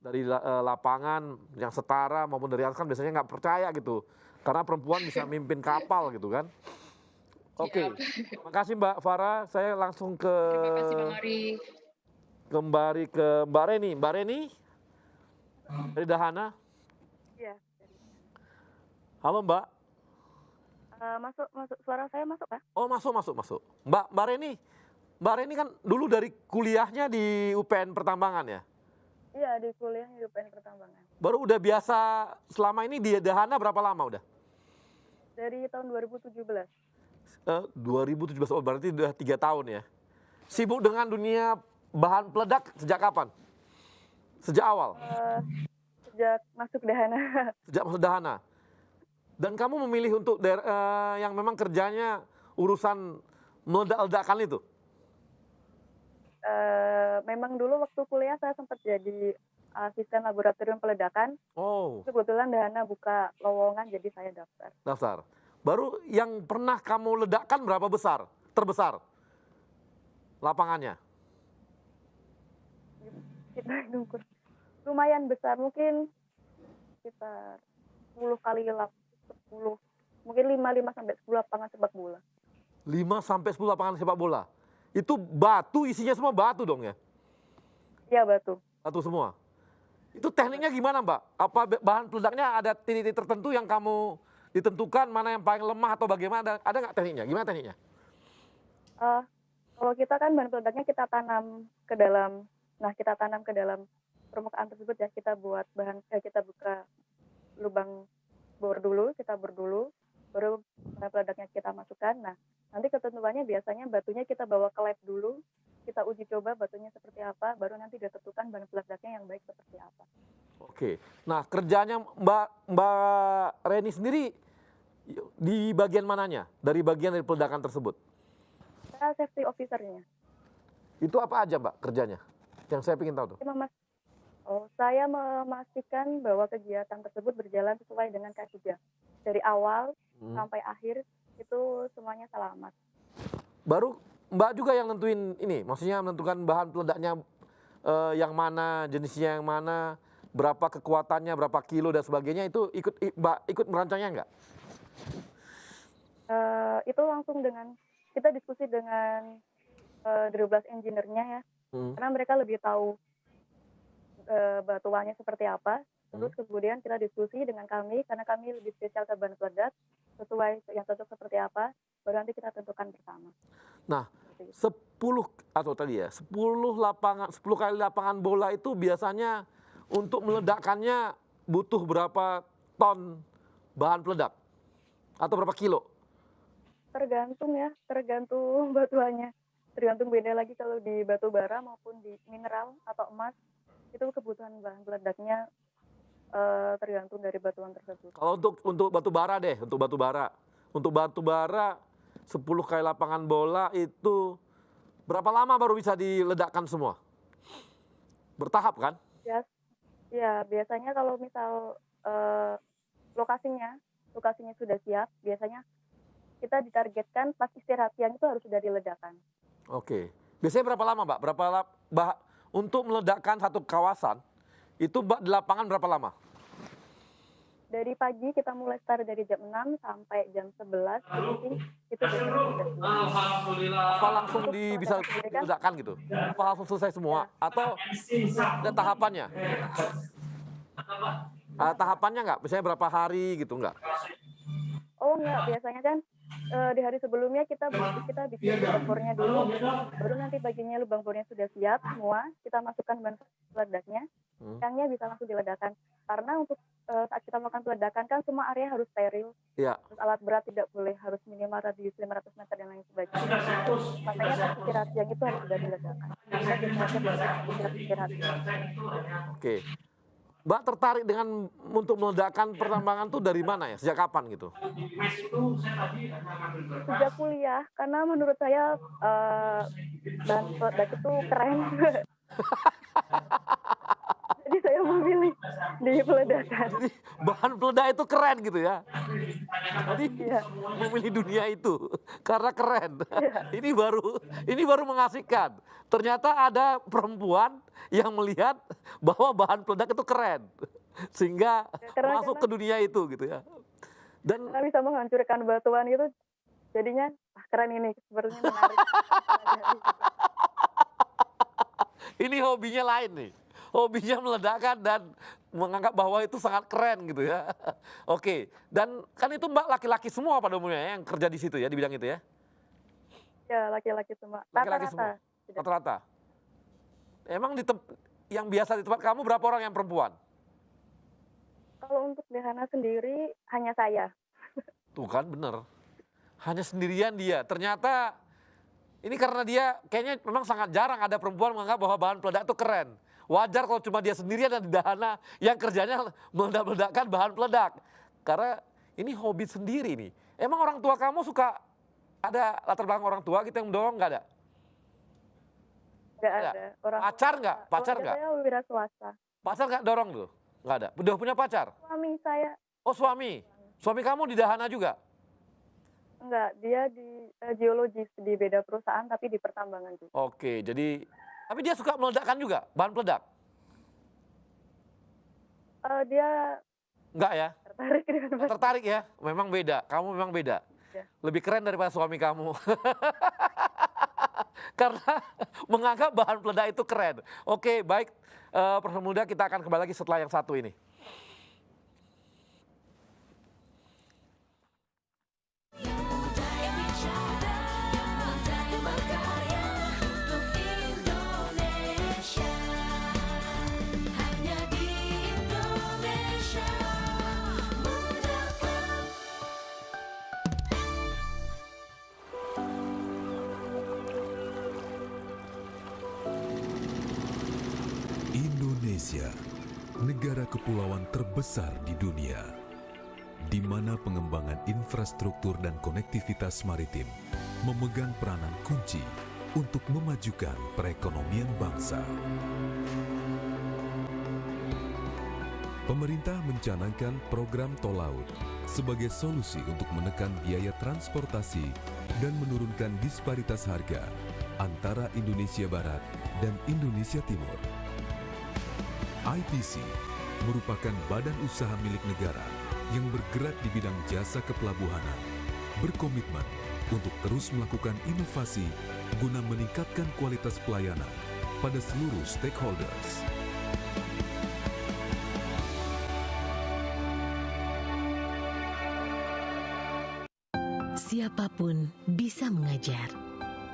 dari lapangan yang setara maupun dari atas kan biasanya nggak percaya gitu. Karena perempuan bisa mimpin kapal gitu kan. Oke, makasih Mbak Farah. Saya langsung ke Terima kasih Bang Ari. kembali ke Mbak Reni. Mbak Reni dari Dahana. Iya. Halo Mbak. Masuk suara saya masuk kan? Oh masuk. Mbak Reni kan dulu dari kuliahnya di UPN Pertambangan ya? Iya, di kuliah di UPN Pertambangan. Baru udah biasa selama ini di Dahana berapa lama udah? Dari tahun 2017. 2017, oh berarti udah 3 tahun ya. Sibuk dengan dunia bahan peledak sejak kapan? Sejak awal? Sejak masuk Dahana. Sejak masuk Dahana. Dan kamu memilih untuk yang memang kerjanya urusan meledak-ledakan itu? Memang dulu waktu kuliah saya sempat jadi asisten laboratorium peledakan. Oh. Kebetulan Dahana buka lowongan jadi saya daftar. Daftar. Baru yang pernah kamu ledakkan berapa besar? Terbesar? Lapangannya? Kita lumayan besar, mungkin sekitar 10 kali 10, mungkin 5 sampai 10 lapangan sepak bola. 5 sampai 10 lapangan sepak bola. Itu batu, isinya semua batu dong ya? Iya, batu. Batu semua. Itu tekniknya gimana Mbak? Apa bahan peledaknya ada titik-titik tertentu yang kamu ditentukan mana yang paling lemah atau bagaimana? Ada nggak tekniknya? Gimana tekniknya? Kalau kita kan bahan peledaknya kita tanam ke dalam, kita tanam ke dalam permukaan tersebut ya, kita buat kita buka lubang bor dulu, baru bahan peledaknya kita masukkan. Nah, nanti ketentuannya biasanya batunya kita bawa ke lab dulu, kita uji coba batunya seperti apa, baru nanti ditentukan bahan peledaknya yang baik seperti apa. Oke, nah kerjanya Mbak Reni sendiri di bagian mananya? Dari bagian dari peledakan tersebut? Saya safety officer-nya. Itu apa aja Mbak kerjanya? Yang saya ingin tahu tuh. Saya memastikan bahwa kegiatan tersebut berjalan sesuai dengan K3. Dari awal sampai akhir itu semuanya selamat. Baru Mbak juga yang nentuin ini, maksudnya menentukan bahan peledaknya yang mana, jenisnya yang mana, berapa kekuatannya, berapa kilo dan sebagainya, itu Mbak ikut merancangnya nggak? Itu langsung kita diskusi dengan 12 engineer-nya ya, karena mereka lebih tahu batuannya seperti apa. Terus kemudian kita diskusi dengan kami, karena kami lebih spesial ke bahan peledak, sesuai yang cocok seperti apa, baru nanti kita tentukan bersama. Nah, 10 kali lapangan bola itu biasanya untuk meledakkannya butuh berapa ton bahan peledak? Atau berapa kilo? Tergantung batuannya. Tergantung beda lagi kalau di batu bara maupun di mineral atau emas, itu kebutuhan bahan peledaknya tergantung dari batuan tersebut. Kalau untuk batu bara deh, untuk batu bara 10 kali lapangan bola itu berapa lama baru bisa diledakkan semua? Bertahap kan? Ya, biasanya kalau misal lokasinya sudah siap, biasanya kita ditargetkan pas istirahat siang itu harus sudah diledakkan. Oke. Biasanya berapa lama, Mbak? Untuk meledakkan satu kawasan, itu Mbak di lapangan berapa lama? Dari pagi kita mulai start dari jam 6 sampai jam 11, itu apa langsung bisa diledakkan gitu? Apa langsung selesai semua? Atau ada tahapannya? Tahapannya nggak? Misalnya berapa hari gitu nggak? Oh enggak, biasanya kan di hari sebelumnya kita bikin lubang bornya dulu, baru nanti bagiannya lubang bornya sudah siap semua, kita masukkan bahan peledaknya, siangnya bisa langsung diledakkan. Karena untuk saat kita melakukan peledakan kan semua area harus steril, terus alat berat tidak boleh, harus minimal radius 500 meter dan lain sebagainya. Makanya pas istirahat siang itu harus sudah diledakkan. Oke. Mbak tertarik dengan untuk meledakkan pertambangan tuh dari mana ya? Sejak kapan gitu? Sejak kuliah, karena menurut saya bahan peledak itu keren. Jadi saya memilih di peledakan. Jadi bahan peledak itu keren gitu ya? Jadi memilih dunia itu karena keren. Ini baru mengasihkan. Ternyata ada perempuan yang melihat bahwa bahan peledak itu keren, sehingga masuk ke dunia itu gitu ya. Dan karena bisa menghancurkan batuan gitu, jadinya keren ini, sepertinya menarik. Ini hobinya lain nih. Hobinya meledakkan dan menganggap bahwa itu sangat keren gitu ya. Oke, dan kan itu Mbak laki-laki semua pada umumnya yang kerja di situ ya, di bidang itu ya? Ya, laki-laki semua. Laki-laki semua? Rata-rata? Emang yang biasa di tempat kamu berapa orang yang perempuan? Kalau untuk Dehana sendiri, hanya saya. Tuh kan bener. Hanya sendirian dia. Ternyata ini karena dia kayaknya memang sangat jarang ada perempuan menganggap bahwa bahan peledak itu keren. Wajar kalau cuma dia sendirian dan di Dahana yang kerjanya meledak-meledakkan bahan peledak. Karena ini hobi sendiri nih. Emang orang tua kamu suka ada latar belakang orang tua gitu yang mendorong nggak ada? Nggak ada. Pacar nggak? Pacar nggak? Saya wira swasta. Pacar nggak dorong tuh? Nggak ada? Udah punya pacar? Suami saya. Oh suami? Suami kamu di Dahana juga? Enggak, dia di geologis di beda perusahaan tapi di pertambangan juga. Oke, jadi tapi dia suka meledakkan juga bahan peledak? Dia enggak ya? Tertarik dengan tertarik ya? Memang beda, kamu memang beda. Ya. Lebih keren daripada suami kamu. Karena menganggap bahan peledak itu keren. Oke, baik. Permuda kita akan kembali lagi setelah yang satu ini. Indonesia, negara kepulauan terbesar di dunia, di mana pengembangan infrastruktur dan konektivitas maritim memegang peranan kunci untuk memajukan perekonomian bangsa. Pemerintah mencanangkan program tol laut sebagai solusi untuk menekan biaya transportasi dan menurunkan disparitas harga antara Indonesia Barat dan Indonesia Timur. IPC merupakan badan usaha milik negara yang bergerak di bidang jasa kepelabuhanan, berkomitmen untuk terus melakukan inovasi guna meningkatkan kualitas pelayanan pada seluruh stakeholders. Siapapun bisa mengajar,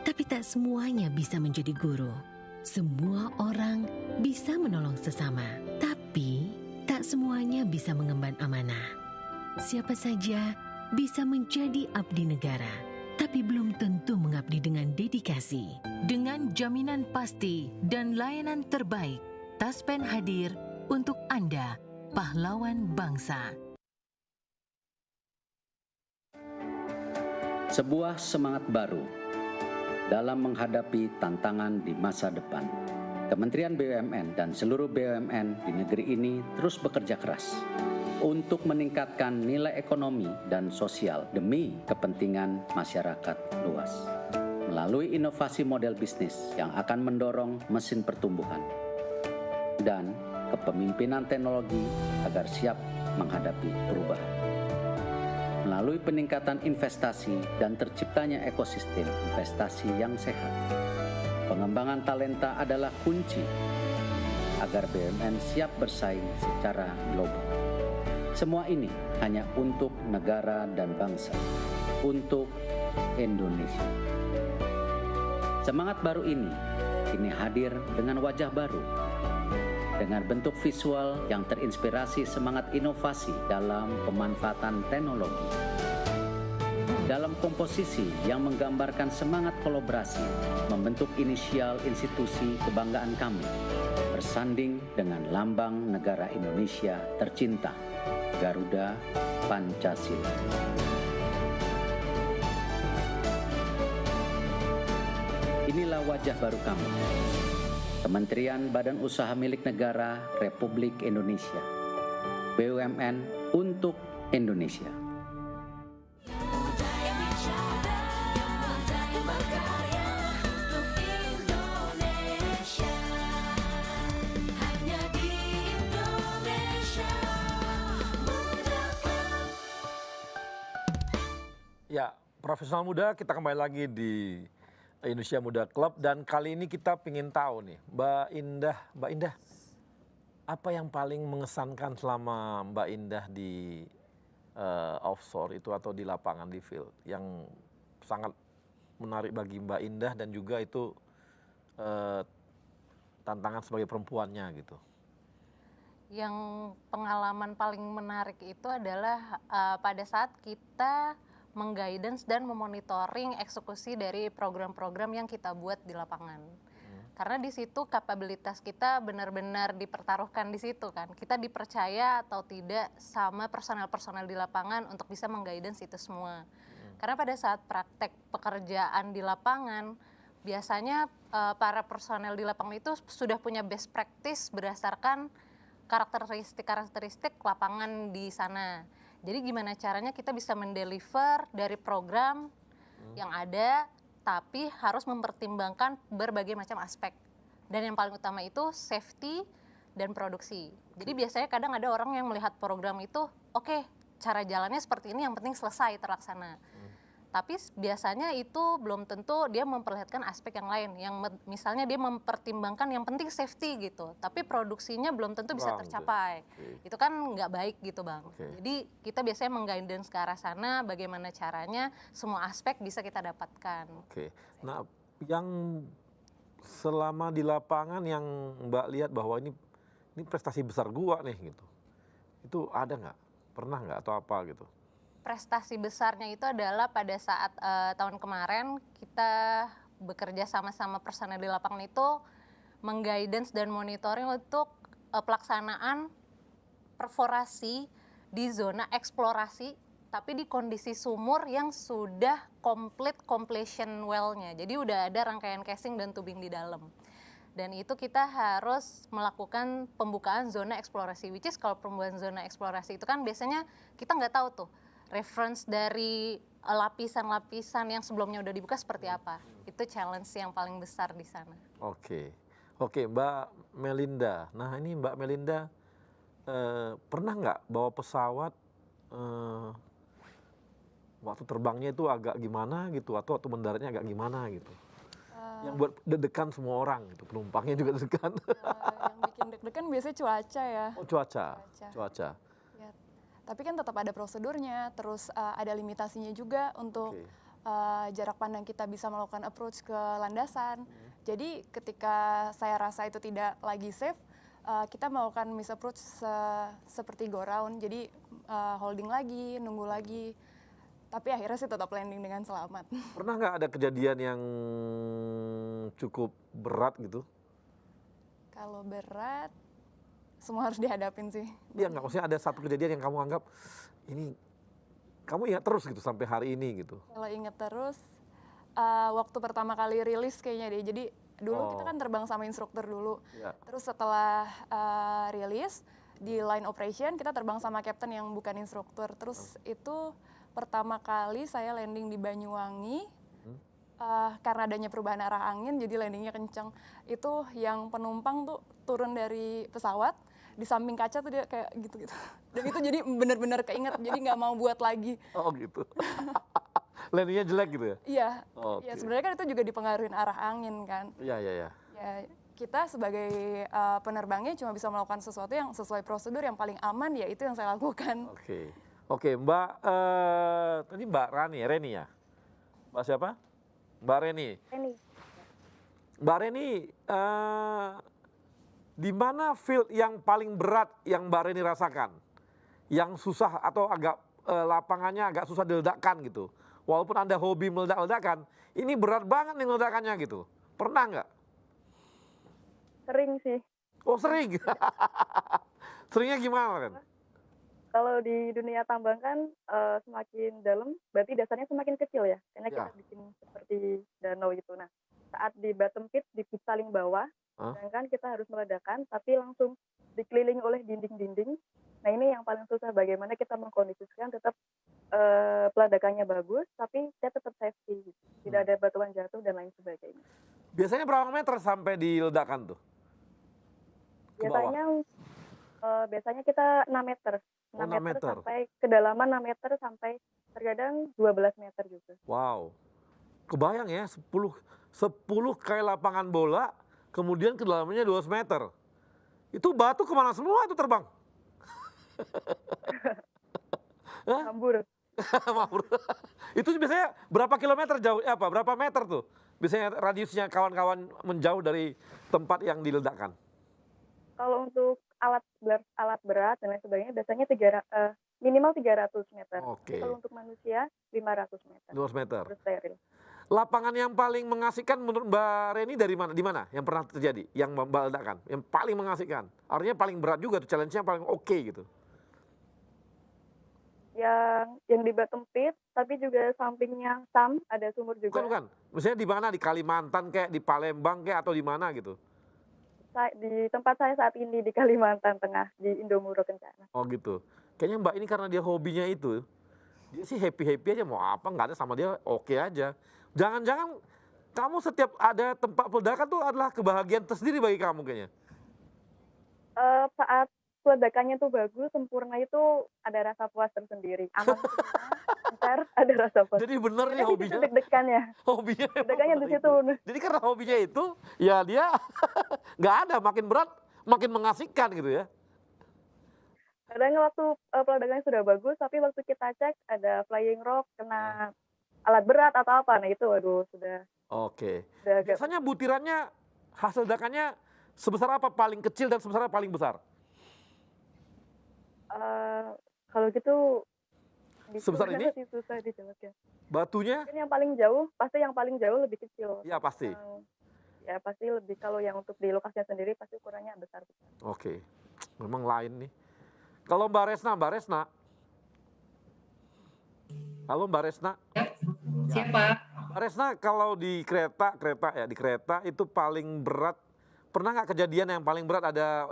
tapi tak semuanya bisa menjadi guru. Semua orang bisa menolong sesama, tapi tak semuanya bisa mengemban amanah. Siapa saja bisa menjadi abdi negara, tapi belum tentu mengabdi dengan dedikasi. Dengan jaminan pasti dan layanan terbaik, Taspen hadir untuk Anda, pahlawan bangsa. Sebuah semangat baru dalam menghadapi tantangan di masa depan. Kementerian BUMN dan seluruh BUMN di negeri ini terus bekerja keras untuk meningkatkan nilai ekonomi dan sosial demi kepentingan masyarakat luas. Melalui inovasi model bisnis yang akan mendorong mesin pertumbuhan dan kepemimpinan teknologi agar siap menghadapi perubahan. Melalui peningkatan investasi dan terciptanya ekosistem investasi yang sehat. Pengembangan talenta adalah kunci agar BUMN siap bersaing secara global. Semua ini hanya untuk negara dan bangsa, untuk Indonesia. Semangat baru ini kini hadir dengan wajah baru, dengan bentuk visual yang terinspirasi semangat inovasi dalam pemanfaatan teknologi. Dalam komposisi yang menggambarkan semangat kolaborasi, membentuk inisial institusi kebanggaan kami, bersanding dengan lambang negara Indonesia tercinta, Garuda Pancasila. Inilah wajah baru kami, Kementerian Badan Usaha Milik Negara Republik Indonesia, BUMN untuk Indonesia. berkarya untuk Indonesia. Hanya di Indonesia Muda Club. Ya, profesional muda, kita kembali lagi di Indonesia Muda Club dan kali ini kita ingin tahu nih, Mbak Indah, apa yang paling mengesankan selama Mbak Indah di offshore itu atau di lapangan di field yang sangat menarik bagi Mbak Indah dan juga itu tantangan sebagai perempuannya gitu. Yang pengalaman paling menarik itu adalah pada saat kita mengguidance dan memonitoring eksekusi dari program-program yang kita buat di lapangan. Karena di situ kapabilitas kita benar-benar dipertaruhkan di situ kan. Kita dipercaya atau tidak sama personel-personel di lapangan untuk bisa mengguidance itu semua. Karena pada saat praktek pekerjaan di lapangan, biasanya para personel di lapangan itu sudah punya best practice berdasarkan karakteristik lapangan di sana. Jadi gimana caranya kita bisa mendeliver dari program yang ada, tapi harus mempertimbangkan berbagai macam aspek. Dan yang paling utama itu safety dan produksi. Jadi biasanya kadang ada orang yang melihat program itu, oke, cara jalannya seperti ini, yang penting selesai terlaksana. Tapi biasanya itu belum tentu dia memperlihatkan aspek yang lain. Yang misalnya dia mempertimbangkan yang penting safety gitu. Tapi produksinya belum tentu bisa tercapai. Itu kan nggak baik gitu Bang. Jadi kita biasanya mengguidance ke arah sana bagaimana caranya semua aspek bisa kita dapatkan. Nah yang selama di lapangan yang Mbak lihat bahwa ini prestasi besar gua nih gitu. Itu ada nggak? Pernah nggak atau apa gitu? Prestasi besarnya itu adalah pada saat tahun kemarin kita bekerja sama-sama personel di lapangan itu mengguidance dan monitoring untuk pelaksanaan perforasi di zona eksplorasi tapi di kondisi sumur yang sudah completion well-nya. Jadi udah ada rangkaian casing dan tubing di dalam. Dan itu kita harus melakukan pembukaan zona eksplorasi, which is kalau pembukaan zona eksplorasi itu kan biasanya kita nggak tahu tuh reference dari lapisan-lapisan yang sebelumnya udah dibuka seperti apa. Itu challenge yang paling besar di sana. Oke, Mbak Melinda. Nah ini Mbak Melinda pernah nggak bawa pesawat waktu terbangnya itu agak gimana gitu atau waktu mendaratnya agak gimana gitu? Yang buat deg-degan semua orang gitu, penumpangnya juga deg-degan. Yang bikin deg-degan biasanya cuaca ya. Oh cuaca. Ya, tapi kan tetap ada prosedurnya, terus ada limitasinya juga untuk jarak pandang kita bisa melakukan approach ke landasan. Jadi ketika saya rasa itu tidak lagi safe, kita melakukan misapproach seperti go round, jadi holding lagi, nunggu lagi. Tapi akhirnya sih tetap landing dengan selamat. Pernah nggak ada kejadian yang cukup berat gitu? Kalau berat, semua harus dihadapin sih. Iya nggak, maksudnya ada satu kejadian yang kamu anggap ini kamu ingat terus gitu sampai hari ini gitu. Kalau ingat terus, waktu pertama kali rilis kayaknya deh. Jadi dulu kita kan terbang sama instruktur dulu. Terus setelah rilis di line operation kita terbang sama captain yang bukan instruktur. Terus itu pertama kali saya landing di Banyuwangi. Karena adanya perubahan arah angin jadi landingnya kencang. Itu yang penumpang tuh turun dari pesawat, di samping kaca tuh dia kayak gitu-gitu. Dan itu jadi benar-benar keinget, jadi nggak mau buat lagi. Oh gitu. Landingnya jelek gitu ya? Iya. Ya sebenarnya kan itu juga dipengaruhi arah angin kan. Iya. Ya kita sebagai penerbangnya cuma bisa melakukan sesuatu yang sesuai prosedur yang paling aman, ya itu yang saya lakukan. Oke, Mbak, tadi Mbak Reni ya? Mbak siapa? Mbak Reni. Mbak Reni, di mana field yang paling berat yang Mbak Reni rasakan? Yang susah atau agak lapangannya agak susah diledakkan gitu? Walaupun Anda hobi meledak-ledakan, ini berat banget nih ledakannya gitu. Pernah nggak? Sering sih. Oh sering? Seringnya gimana kan? Kalau di dunia tambang kan semakin dalam, berarti dasarnya semakin kecil ya. Karena kita bikin seperti danau gitu. Nah, saat di bottom pit, di pit paling bawah, sedangkan kita harus meledakkan, tapi langsung dikelilingi oleh dinding-dinding. Nah ini yang paling susah, bagaimana kita mengkondisikan tetap peledakannya bagus, tapi saya tetap safety. Gitu. tidak ada batuan jatuh dan lain sebagainya. Biasanya berapa meter sampai diledakkan tuh? Ke bawah? Biasanya kita 6 meter. 6 meter sampai kedalaman 6 meter sampai terkadang 12 meter juga. Wow. Kebayang ya 10 kayak lapangan bola, kemudian kedalamannya 12 meter. Itu batu kemana semua itu terbang? Hambur. Itu biasanya berapa kilometer jauh? Berapa meter tuh? Biasanya radiusnya kawan-kawan menjauh dari tempat yang diledakkan. Kalau untuk alat berat dan lain sebagainya biasanya minimal 300 meter. Oke. Kalau untuk manusia 500 meter. 200 meter. Terus steril. Lapangan yang paling mengasihkan menurut Mbak Reni dari mana? Di mana yang pernah terjadi? Yang Mbak ledakan? Yang paling mengasihkan? Artinya paling berat juga tuh, challenge-nya paling oke gitu. Yang di bottom pit, tapi juga sampingnya SAM ada sumur juga. Bukan. Misalnya di mana? Di Kalimantan kayak, di Palembang kayak, atau di mana gitu? Di tempat saya saat ini di Kalimantan Tengah, di Indomuro Kencana. Oh gitu. Kayaknya Mbak ini karena dia hobinya itu, dia sih happy-happy aja, mau apa nggak ada sama dia oke aja. Jangan-jangan kamu setiap ada tempat peledakan tuh adalah kebahagiaan tersendiri bagi kamu kayaknya. Saat peledakannya tuh bagus, sempurna itu ada rasa puas tersendiri. Aman ntar ada rasa puas. Jadi bener nih hobinya. Deg-degan ya. Hobinya. Deg-degannya di situ. Jadi karena hobinya itu, ya dia nggak ada, makin berat, makin mengasihkan gitu ya. Kadang waktu peledakannya sudah bagus, tapi waktu kita cek ada flying rock, kena alat berat atau apa, nah itu waduh sudah. Oke. Biasanya butirannya, hasil ledakannya sebesar apa paling kecil dan sebesar apa paling besar? Kalau gitu sebesar ini? Susah dijawab ya. Batunya? Mungkin yang paling jauh, pasti yang paling jauh lebih kecil. Iya pasti. Ya pasti lebih, kalau yang untuk di lokasinya sendiri pasti ukurannya besar. Oke, memang lain nih. Kalau Mbak Resna. Halo Mbak Resna. Siapa? Mbak Resna, kalau di kereta itu paling berat, pernah nggak kejadian yang paling berat ada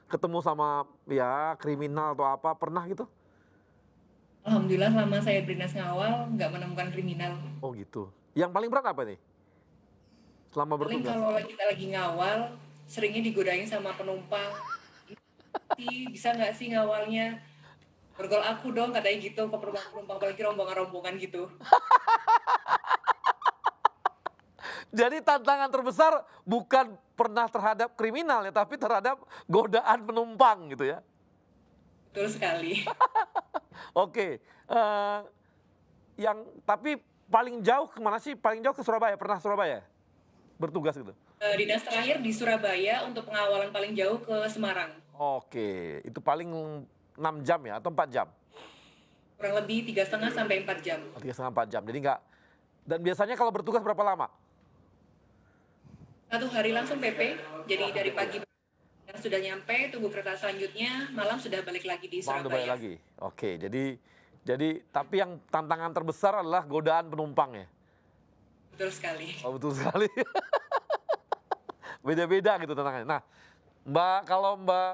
ketemu sama ya kriminal atau apa, pernah gitu? Alhamdulillah selama saya berdinas ngawal nggak menemukan kriminal. Oh gitu. Yang paling berat apa nih? Selama bertugas? Paling kalau kita lagi ngawal, seringnya digodain sama penumpang. Bisa nggak sih ngawalnya? Bergol aku dong, katanya gitu ke penumpang, apalagi rombongan-rombongan gitu. Jadi tantangan terbesar bukan pernah terhadap kriminal ya, tapi terhadap godaan penumpang gitu ya. Betul sekali. Oke, tapi paling jauh kemana sih? Paling jauh ke Surabaya, pernah Surabaya bertugas gitu? Dinas terakhir di Surabaya, untuk pengawalan paling jauh ke Semarang. Oke, itu paling 6 jam ya atau 4 jam? Kurang lebih 3,5 sampai 4 jam. 3,5-4 jam, jadi nggak. Dan biasanya kalau bertugas berapa lama? 1 hari langsung PP, jadi dari pagi yang sudah nyampe, tunggu kereta selanjutnya, malam sudah balik lagi di Surabaya. Balik lagi. Oke, jadi tapi yang tantangan terbesar adalah godaan penumpang ya? Betul sekali. Oh betul sekali. Beda-beda gitu tantangannya. Nah,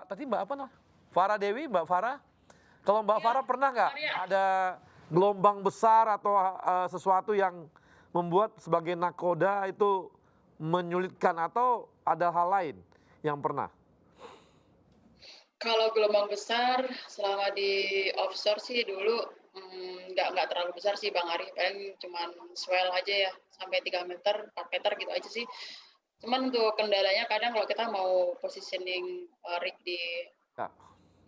tadi Mbak apa namanya? Farah Dewi, Mbak Farah. Kalau Mbak Farah pernah nggak ada gelombang besar atau sesuatu yang membuat sebagai nakoda itu menyulitkan atau ada hal lain yang pernah? Kalau gelombang besar selama di offshore sih dulu nggak terlalu besar sih Bang Ari, paling cuman swell aja ya sampai 3 meter, 4 meter gitu aja sih. Cuman untuk kendalanya kadang kalau kita mau positioning rig di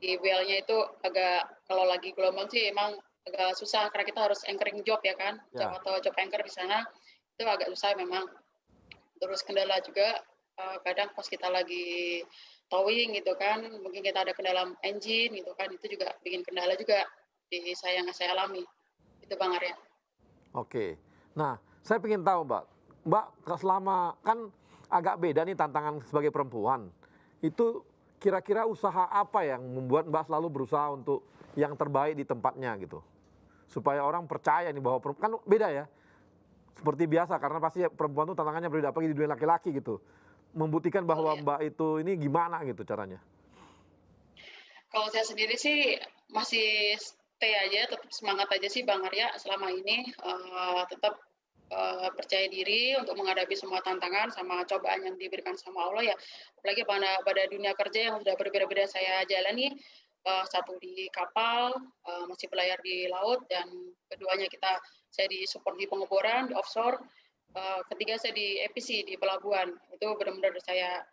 wheel-nya itu agak, kalau lagi gelombang sih emang agak susah karena kita harus anchoring job ya kan, job atau job anchor di sana itu agak susah memang. Terus kendala juga kadang pas kita lagi towing gitu kan, mungkin kita ada kendala engine gitu kan, itu juga bikin kendala juga yang saya alami. Itu Bang Arya. Oke, nah saya ingin tahu Mbak selama kan agak beda nih tantangan sebagai perempuan, itu kira-kira usaha apa yang membuat Mbak selalu berusaha untuk yang terbaik di tempatnya gitu? Supaya orang percaya nih bahwa perempuan, kan beda ya. Seperti biasa, karena pasti perempuan tuh tantangannya berbeda, apalagi di dunia laki-laki gitu. Membuktikan bahwa Mbak itu ini gimana gitu caranya? Kalau saya sendiri sih masih stay aja, tetap semangat aja sih Bang Arya selama ini. Tetap percaya diri untuk menghadapi semua tantangan sama cobaan yang diberikan sama Allah ya. Apalagi pada dunia kerja yang sudah berbeda-beda saya jalani, satu di kapal, masih berlayar di laut, dan keduanya saya di support di pengeboran, di offshore, ketiga saya di EPC, di pelabuhan. Itu benar-benar saya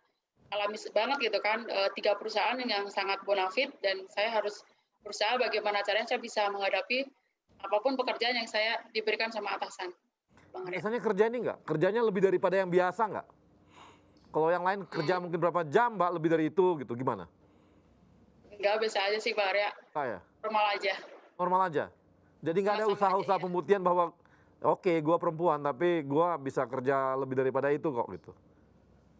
alami banget gitu kan, 3 perusahaan yang sangat bonafit, dan saya harus berusaha bagaimana caranya saya bisa menghadapi apapun pekerjaan yang saya diberikan sama atasan. Biasanya kerja ini nggak? Kerjanya lebih daripada yang biasa nggak? Kalau yang lain kerja mungkin berapa jam, Mbak, lebih dari itu gitu, gimana? Enggak, biasa aja sih Bang Arya. Ya? Normal aja. Normal aja? Jadi nggak ada usaha-usaha pembuktian bahwa, oke, gue perempuan, tapi gue bisa kerja lebih daripada itu kok gitu?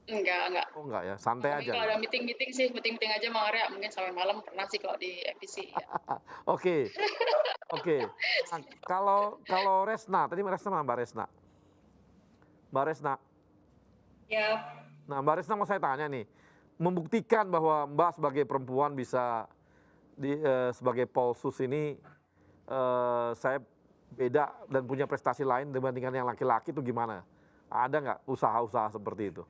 Enggak. Oh enggak ya, santai aja. Kalau ada meeting aja Bang Arya, mungkin sampai malam pernah sih kalau di EPC. Ya. Oke. Nah, kalau Resna, tadi Resna sama Mbak Resna. Mbak Resna. Ya. Nah, Mbak Resna mau saya tanya nih, membuktikan bahwa Mbak sebagai perempuan bisa sebagai Polsus ini saya beda dan punya prestasi lain dibandingkan yang laki-laki itu gimana? Ada nggak usaha-usaha seperti itu?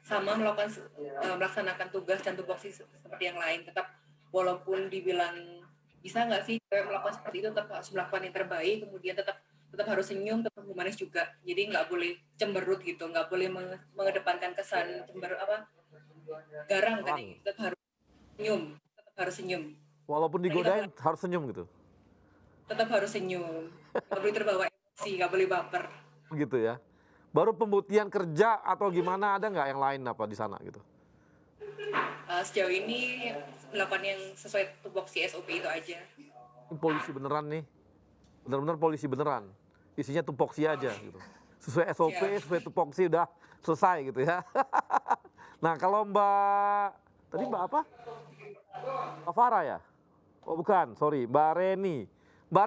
Sama melaksanakan tugas dan tupoksi seperti yang lain, tetap walaupun dibilang bisa nggak sih melakukan seperti itu, tetap harus melakukan yang terbaik, kemudian tetap harus senyum, tetap humanis juga, jadi nggak boleh cemberut gitu, nggak boleh mengedepankan kesan garang kan, tetap harus senyum. Walaupun digodain harus senyum gitu? Tetap harus senyum, nggak boleh terbawa emosi, nggak boleh baper. Gitu ya. Baru pembuktian kerja atau gimana, ada nggak yang lain apa di sana gitu? Sejauh ini melakukan yang sesuai tupoksi SOP itu aja. Ini polisi beneran nih, bener-bener polisi beneran. Isinya tupoksi aja gitu. Sesuai SOP, sesuai tupoksi udah selesai gitu ya. Nah kalau tadi Mbak apa? Mbak Farah ya? Oh bukan, sorry, Mbak Reni. Mbak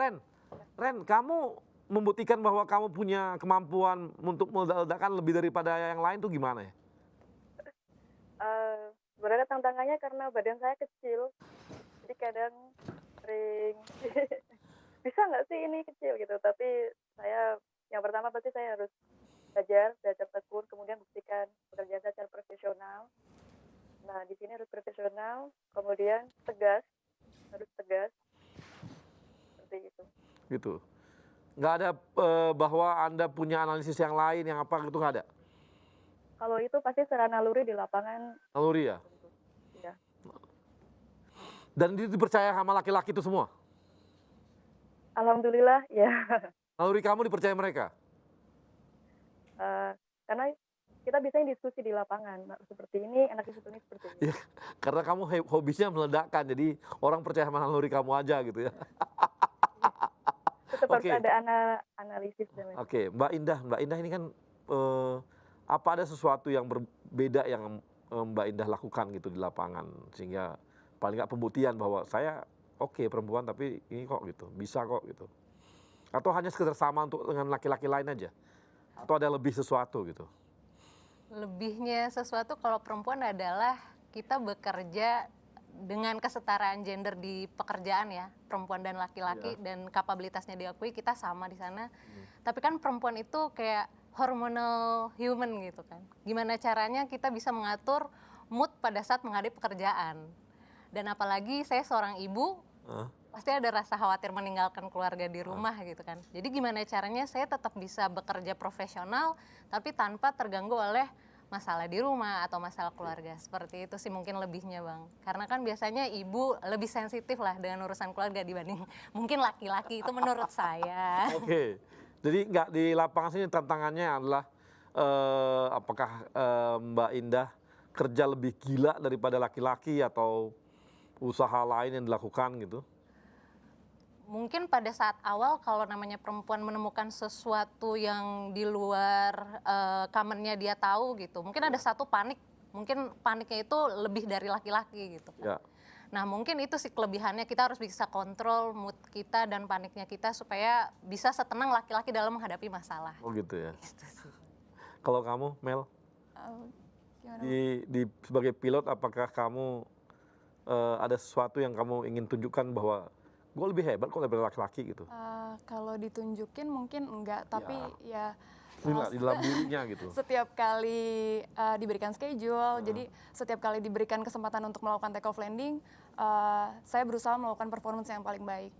Ren, kamu membuktikan bahwa kamu punya kemampuan untuk meledakan lebih daripada yang lain tuh gimana ya? Sebenarnya tantangannya karena badan saya kecil, jadi kadang sering bisa nggak sih ini kecil gitu. Tapi yang pertama pasti saya harus belajar tekun, kemudian buktikan pekerjaan saya secara profesional. Nah di sini harus profesional, kemudian harus tegas, seperti itu. Gitu. Nggak ada bahwa Anda punya analisis yang lain, yang apa gitu, nggak ada? Kalau itu pasti secara naluri di lapangan. Naluri ya? Iya. Dan itu dipercaya sama laki-laki itu semua? Alhamdulillah, ya. Naluri kamu dipercaya mereka? Karena kita biasanya diskusi di lapangan, seperti ini, enak seperti ini, seperti ini. Ya, karena kamu hobinya meledakkan, jadi orang percaya sama naluri kamu aja gitu ya. Tetap harus ada analisis dan lain-lain. Oke, Mbak Indah ini kan apa ada sesuatu yang berbeda yang Mbak Indah lakukan gitu di lapangan sehingga paling nggak pembuktian bahwa saya perempuan tapi ini kok gitu, bisa kok gitu. Atau hanya sekedar sama dengan laki-laki lain aja? Atau ada lebih sesuatu gitu? Lebihnya sesuatu kalau perempuan adalah kita bekerja dengan kesetaraan gender di pekerjaan ya, perempuan dan laki-laki, dan kapabilitasnya diakui, kita sama di sana. Tapi kan perempuan itu kayak hormonal human gitu kan. Gimana caranya kita bisa mengatur mood pada saat menghadapi pekerjaan. Dan apalagi saya seorang ibu, pasti ada rasa khawatir meninggalkan keluarga di rumah gitu kan. Jadi gimana caranya saya tetap bisa bekerja profesional, tapi tanpa terganggu oleh masalah di rumah atau masalah keluarga. Seperti itu sih mungkin lebihnya Bang. Karena kan biasanya ibu lebih sensitif lah dengan urusan keluarga dibanding mungkin laki-laki, itu menurut saya. Oke, jadi nggak di lapangan sini tantangannya adalah apakah Mbak Indah kerja lebih gila daripada laki-laki atau usaha lain yang dilakukan gitu? Mungkin pada saat awal kalau namanya perempuan menemukan sesuatu yang di luar commonnya dia tahu gitu, mungkin ada satu panik, mungkin paniknya itu lebih dari laki-laki gitu kan. Nah mungkin itu sih kelebihannya, kita harus bisa kontrol mood kita dan paniknya kita supaya bisa setenang laki-laki dalam menghadapi masalah. Oh gitu ya. Gitu sih. Kalau kamu Mel, sebagai pilot apakah kamu ada sesuatu yang kamu ingin tunjukkan bahwa gue lebih hebat kok daripada laki-laki gitu. Kalau ditunjukin mungkin enggak, tapi ya di dalam dirinya gitu. Setiap kali diberikan schedule, jadi setiap kali diberikan kesempatan untuk melakukan take off landing, saya berusaha melakukan performance yang paling baik.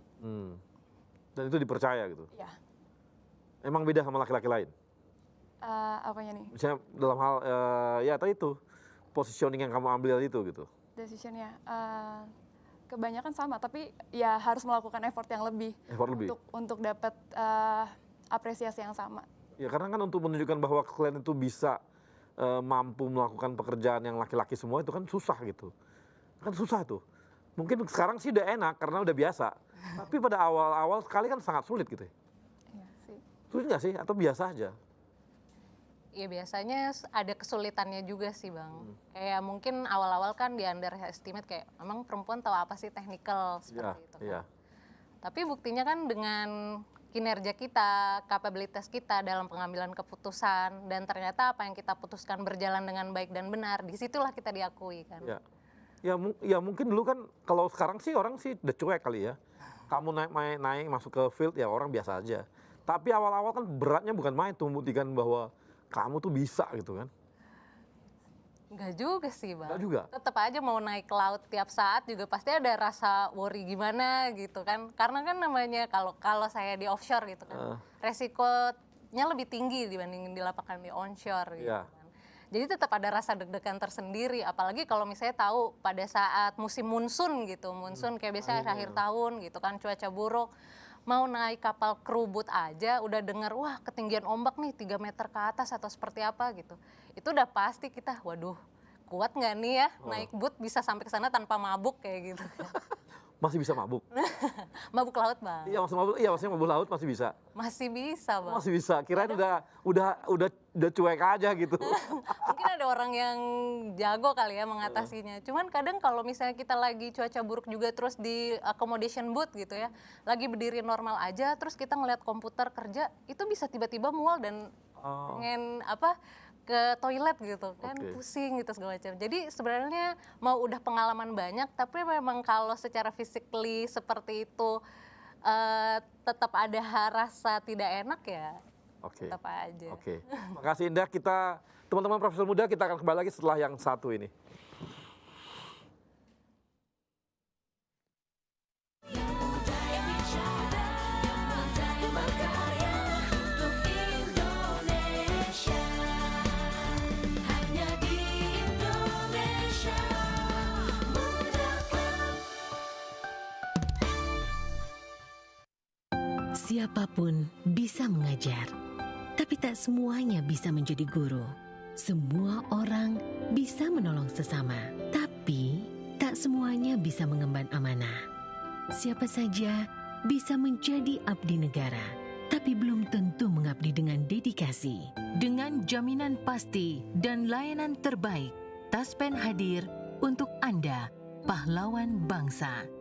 Dan itu dipercaya gitu? Iya. Emang beda sama laki-laki lain? Apanya nih? Misalnya dalam hal, ya tadi itu, positioning yang kamu ambil itu gitu. Decisionnya, kebanyakan sama, tapi ya harus melakukan effort yang lebih. Untuk dapat apresiasi yang sama. Ya karena kan untuk menunjukkan bahwa kalian itu bisa mampu melakukan pekerjaan yang laki-laki semua itu kan susah gitu. Kan susah tuh. Mungkin sekarang sih udah enak karena udah biasa. Tapi pada awal-awal sekali kan sangat sulit gitu ya. Iya sih. Sulit nggak sih atau biasa aja? Ya biasanya ada kesulitannya juga sih Bang. Kayak mungkin awal-awal kan di underestimate kayak memang perempuan tahu apa sih technical seperti itu kan. Iya. Tapi buktinya kan dengan kinerja kita, kapabilitas kita dalam pengambilan keputusan, dan ternyata apa yang kita putuskan berjalan dengan baik dan benar, disitulah kita diakui kan. Ya mungkin dulu kan, kalau sekarang sih orang sih udah cuek kali ya. Kamu naik masuk ke field ya orang biasa aja. Tapi awal-awal kan beratnya bukan main tuh membuktikan bahwa kamu tuh bisa gitu kan. Enggak juga sih Bang. Enggak juga? Tetap aja mau naik ke laut tiap saat juga pasti ada rasa worry gimana gitu kan. Karena kan namanya kalau saya di offshore gitu kan, resikonya lebih tinggi dibandingin di lapangan di onshore gitu kan. Jadi tetap ada rasa deg-degan tersendiri, apalagi kalau misalnya tahu pada saat musim monsun gitu, kayak biasanya akhir tahun gitu kan, cuaca buruk. Mau naik kapal kru boat aja udah dengar wah ketinggian ombak nih 3 meter ke atas atau seperti apa gitu. Itu udah pasti kita waduh kuat nggak nih ya naik boat bisa sampai ke sana tanpa mabuk kayak gitu. Masih bisa mabuk? Mabuk laut Bang. Iya maksudnya mabuk laut masih bisa? Masih bisa Bang. Masih bisa, kirain udah cuek aja gitu. Mungkin ada orang yang jago kali ya mengatasinya. Cuman kadang kalau misalnya kita lagi cuaca buruk juga terus di accommodation booth gitu ya, lagi berdiri normal aja terus kita ngeliat komputer kerja, itu bisa tiba-tiba mual dan pengen ke toilet gitu kan, pusing gitu segala macam. Jadi sebenarnya mau udah pengalaman banyak, tapi memang kalau secara physically seperti itu tetap ada rasa tidak enak ya. Tetap aja. Makasih Indah. Kita teman-teman profesor muda kita akan kembali lagi setelah yang satu ini. Siapapun bisa mengajar, tapi tak semuanya bisa menjadi guru. Semua orang bisa menolong sesama, tapi tak semuanya bisa mengemban amanah. Siapa saja bisa menjadi abdi negara, tapi belum tentu mengabdi dengan dedikasi. Dengan jaminan pasti dan layanan terbaik, Taspen hadir untuk Anda, pahlawan bangsa.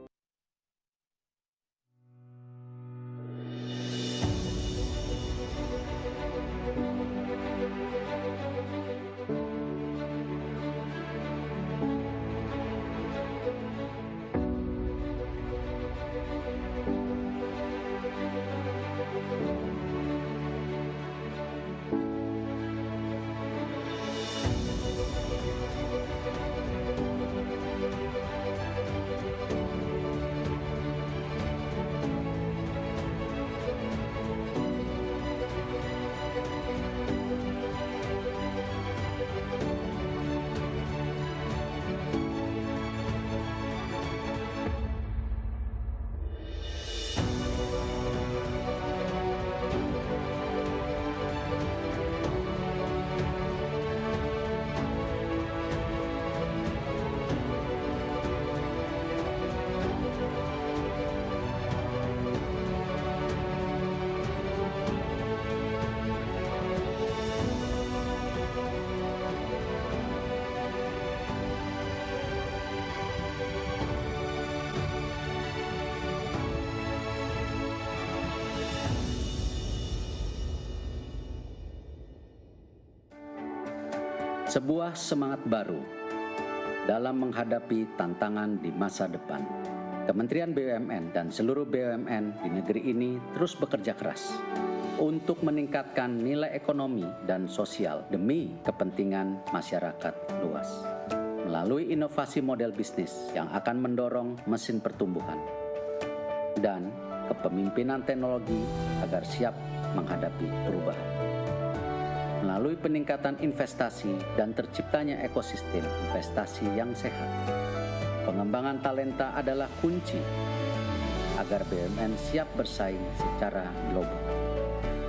Sebuah semangat baru dalam menghadapi tantangan di masa depan. Kementerian BUMN dan seluruh BUMN di negeri ini terus bekerja keras untuk meningkatkan nilai ekonomi dan sosial demi kepentingan masyarakat luas. Melalui inovasi model bisnis yang akan mendorong mesin pertumbuhan dan kepemimpinan teknologi agar siap menghadapi perubahan. Melalui peningkatan investasi dan terciptanya ekosistem investasi yang sehat, pengembangan talenta adalah kunci agar BUMN siap bersaing secara global.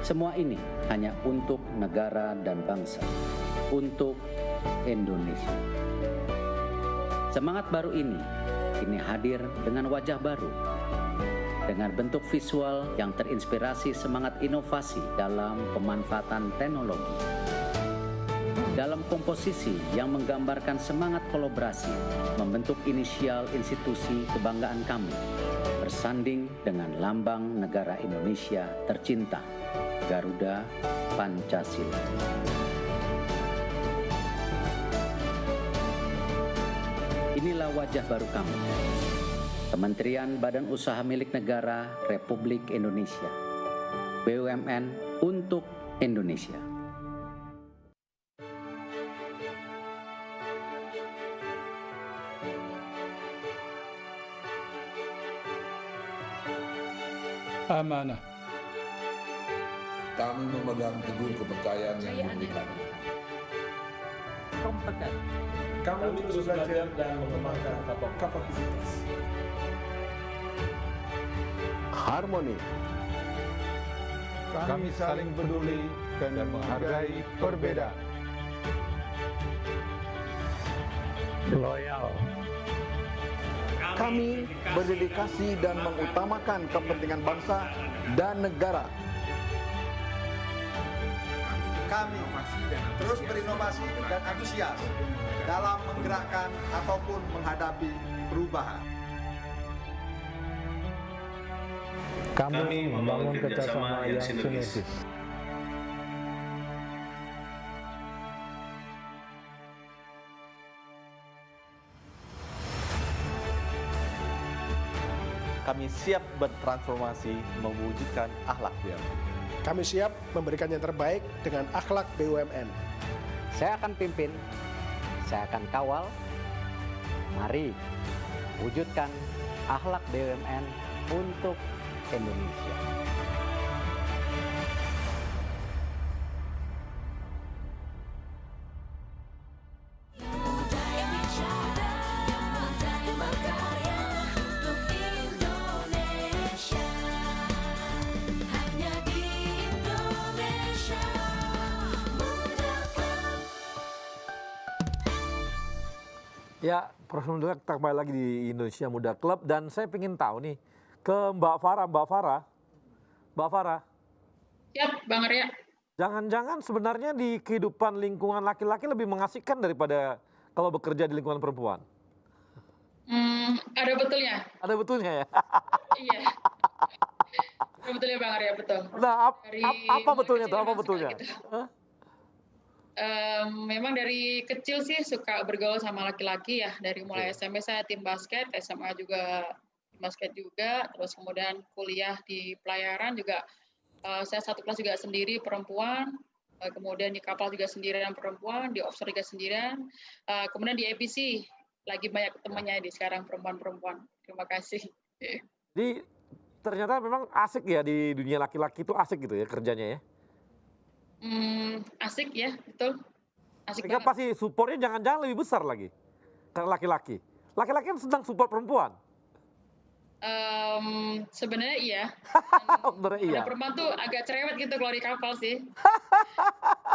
Semua ini hanya untuk negara dan bangsa, untuk Indonesia. Semangat baru ini kini hadir dengan wajah baru, dengan bentuk visual yang terinspirasi semangat inovasi dalam pemanfaatan teknologi. Dalam komposisi yang menggambarkan semangat kolaborasi, membentuk inisial institusi kebanggaan kami, bersanding dengan lambang negara Indonesia tercinta, Garuda Pancasila. Inilah wajah baru kami, Kementerian Badan Usaha Milik Negara Republik Indonesia, BUMN untuk Indonesia. Amanah. Kami memegang teguh kepercayaan yang diberikan. Kompeten. Kami terus belajar dan mengembangkan kapasitas. Harmoni. Kami saling peduli dan menghargai perbedaan. Loyal. Kami berdedikasi dan mengutamakan kepentingan bangsa dan negara. Kami terus berinovasi dan antusias dalam menggerakkan ataupun menghadapi perubahan. Kami membangun kerjasama yang sinergis. Kami siap bertransformasi mewujudkan akhlak BUMN. Kami siap memberikan yang terbaik dengan akhlak BUMN. Saya akan pimpin, saya akan kawal. Mari wujudkan akhlak BUMN untuk Indonesia. Ya, Prof. Muda, kita kembali lagi di Indonesia Muda Club dan saya ingin tahu nih ke Mbak Farah. Siap, Bang Arya. Jangan-jangan sebenarnya di kehidupan lingkungan laki-laki lebih mengasihkan daripada kalau bekerja di lingkungan perempuan? Ada betulnya. Ada betulnya ya? Iya. Ada betulnya Bang Arya, betul. Nah, apa betulnya tuh? Apa betulnya? Gitu. Memang dari kecil sih suka bergaul sama laki-laki ya. Dari mulai SMP saya tim basket, SMA juga tim basket juga. Terus kemudian kuliah di pelayaran juga saya satu kelas juga sendiri perempuan. Kemudian di kapal juga sendirian perempuan, di offshore juga sendirian. Kemudian di APC lagi banyak temannya di sekarang perempuan-perempuan. Terima kasih. Jadi ternyata memang asik ya di dunia laki-laki itu asik gitu ya kerjanya ya? Asik ya, betul. Asik Sehingga banget. pasti supportnya jangan-jangan lebih besar lagi karena laki-laki. Laki-laki kan sedang support perempuan. Sebenarnya iya. Sebenarnya iya. Kalau perempuan tuh agak cerewet gitu kalau di kapal sih.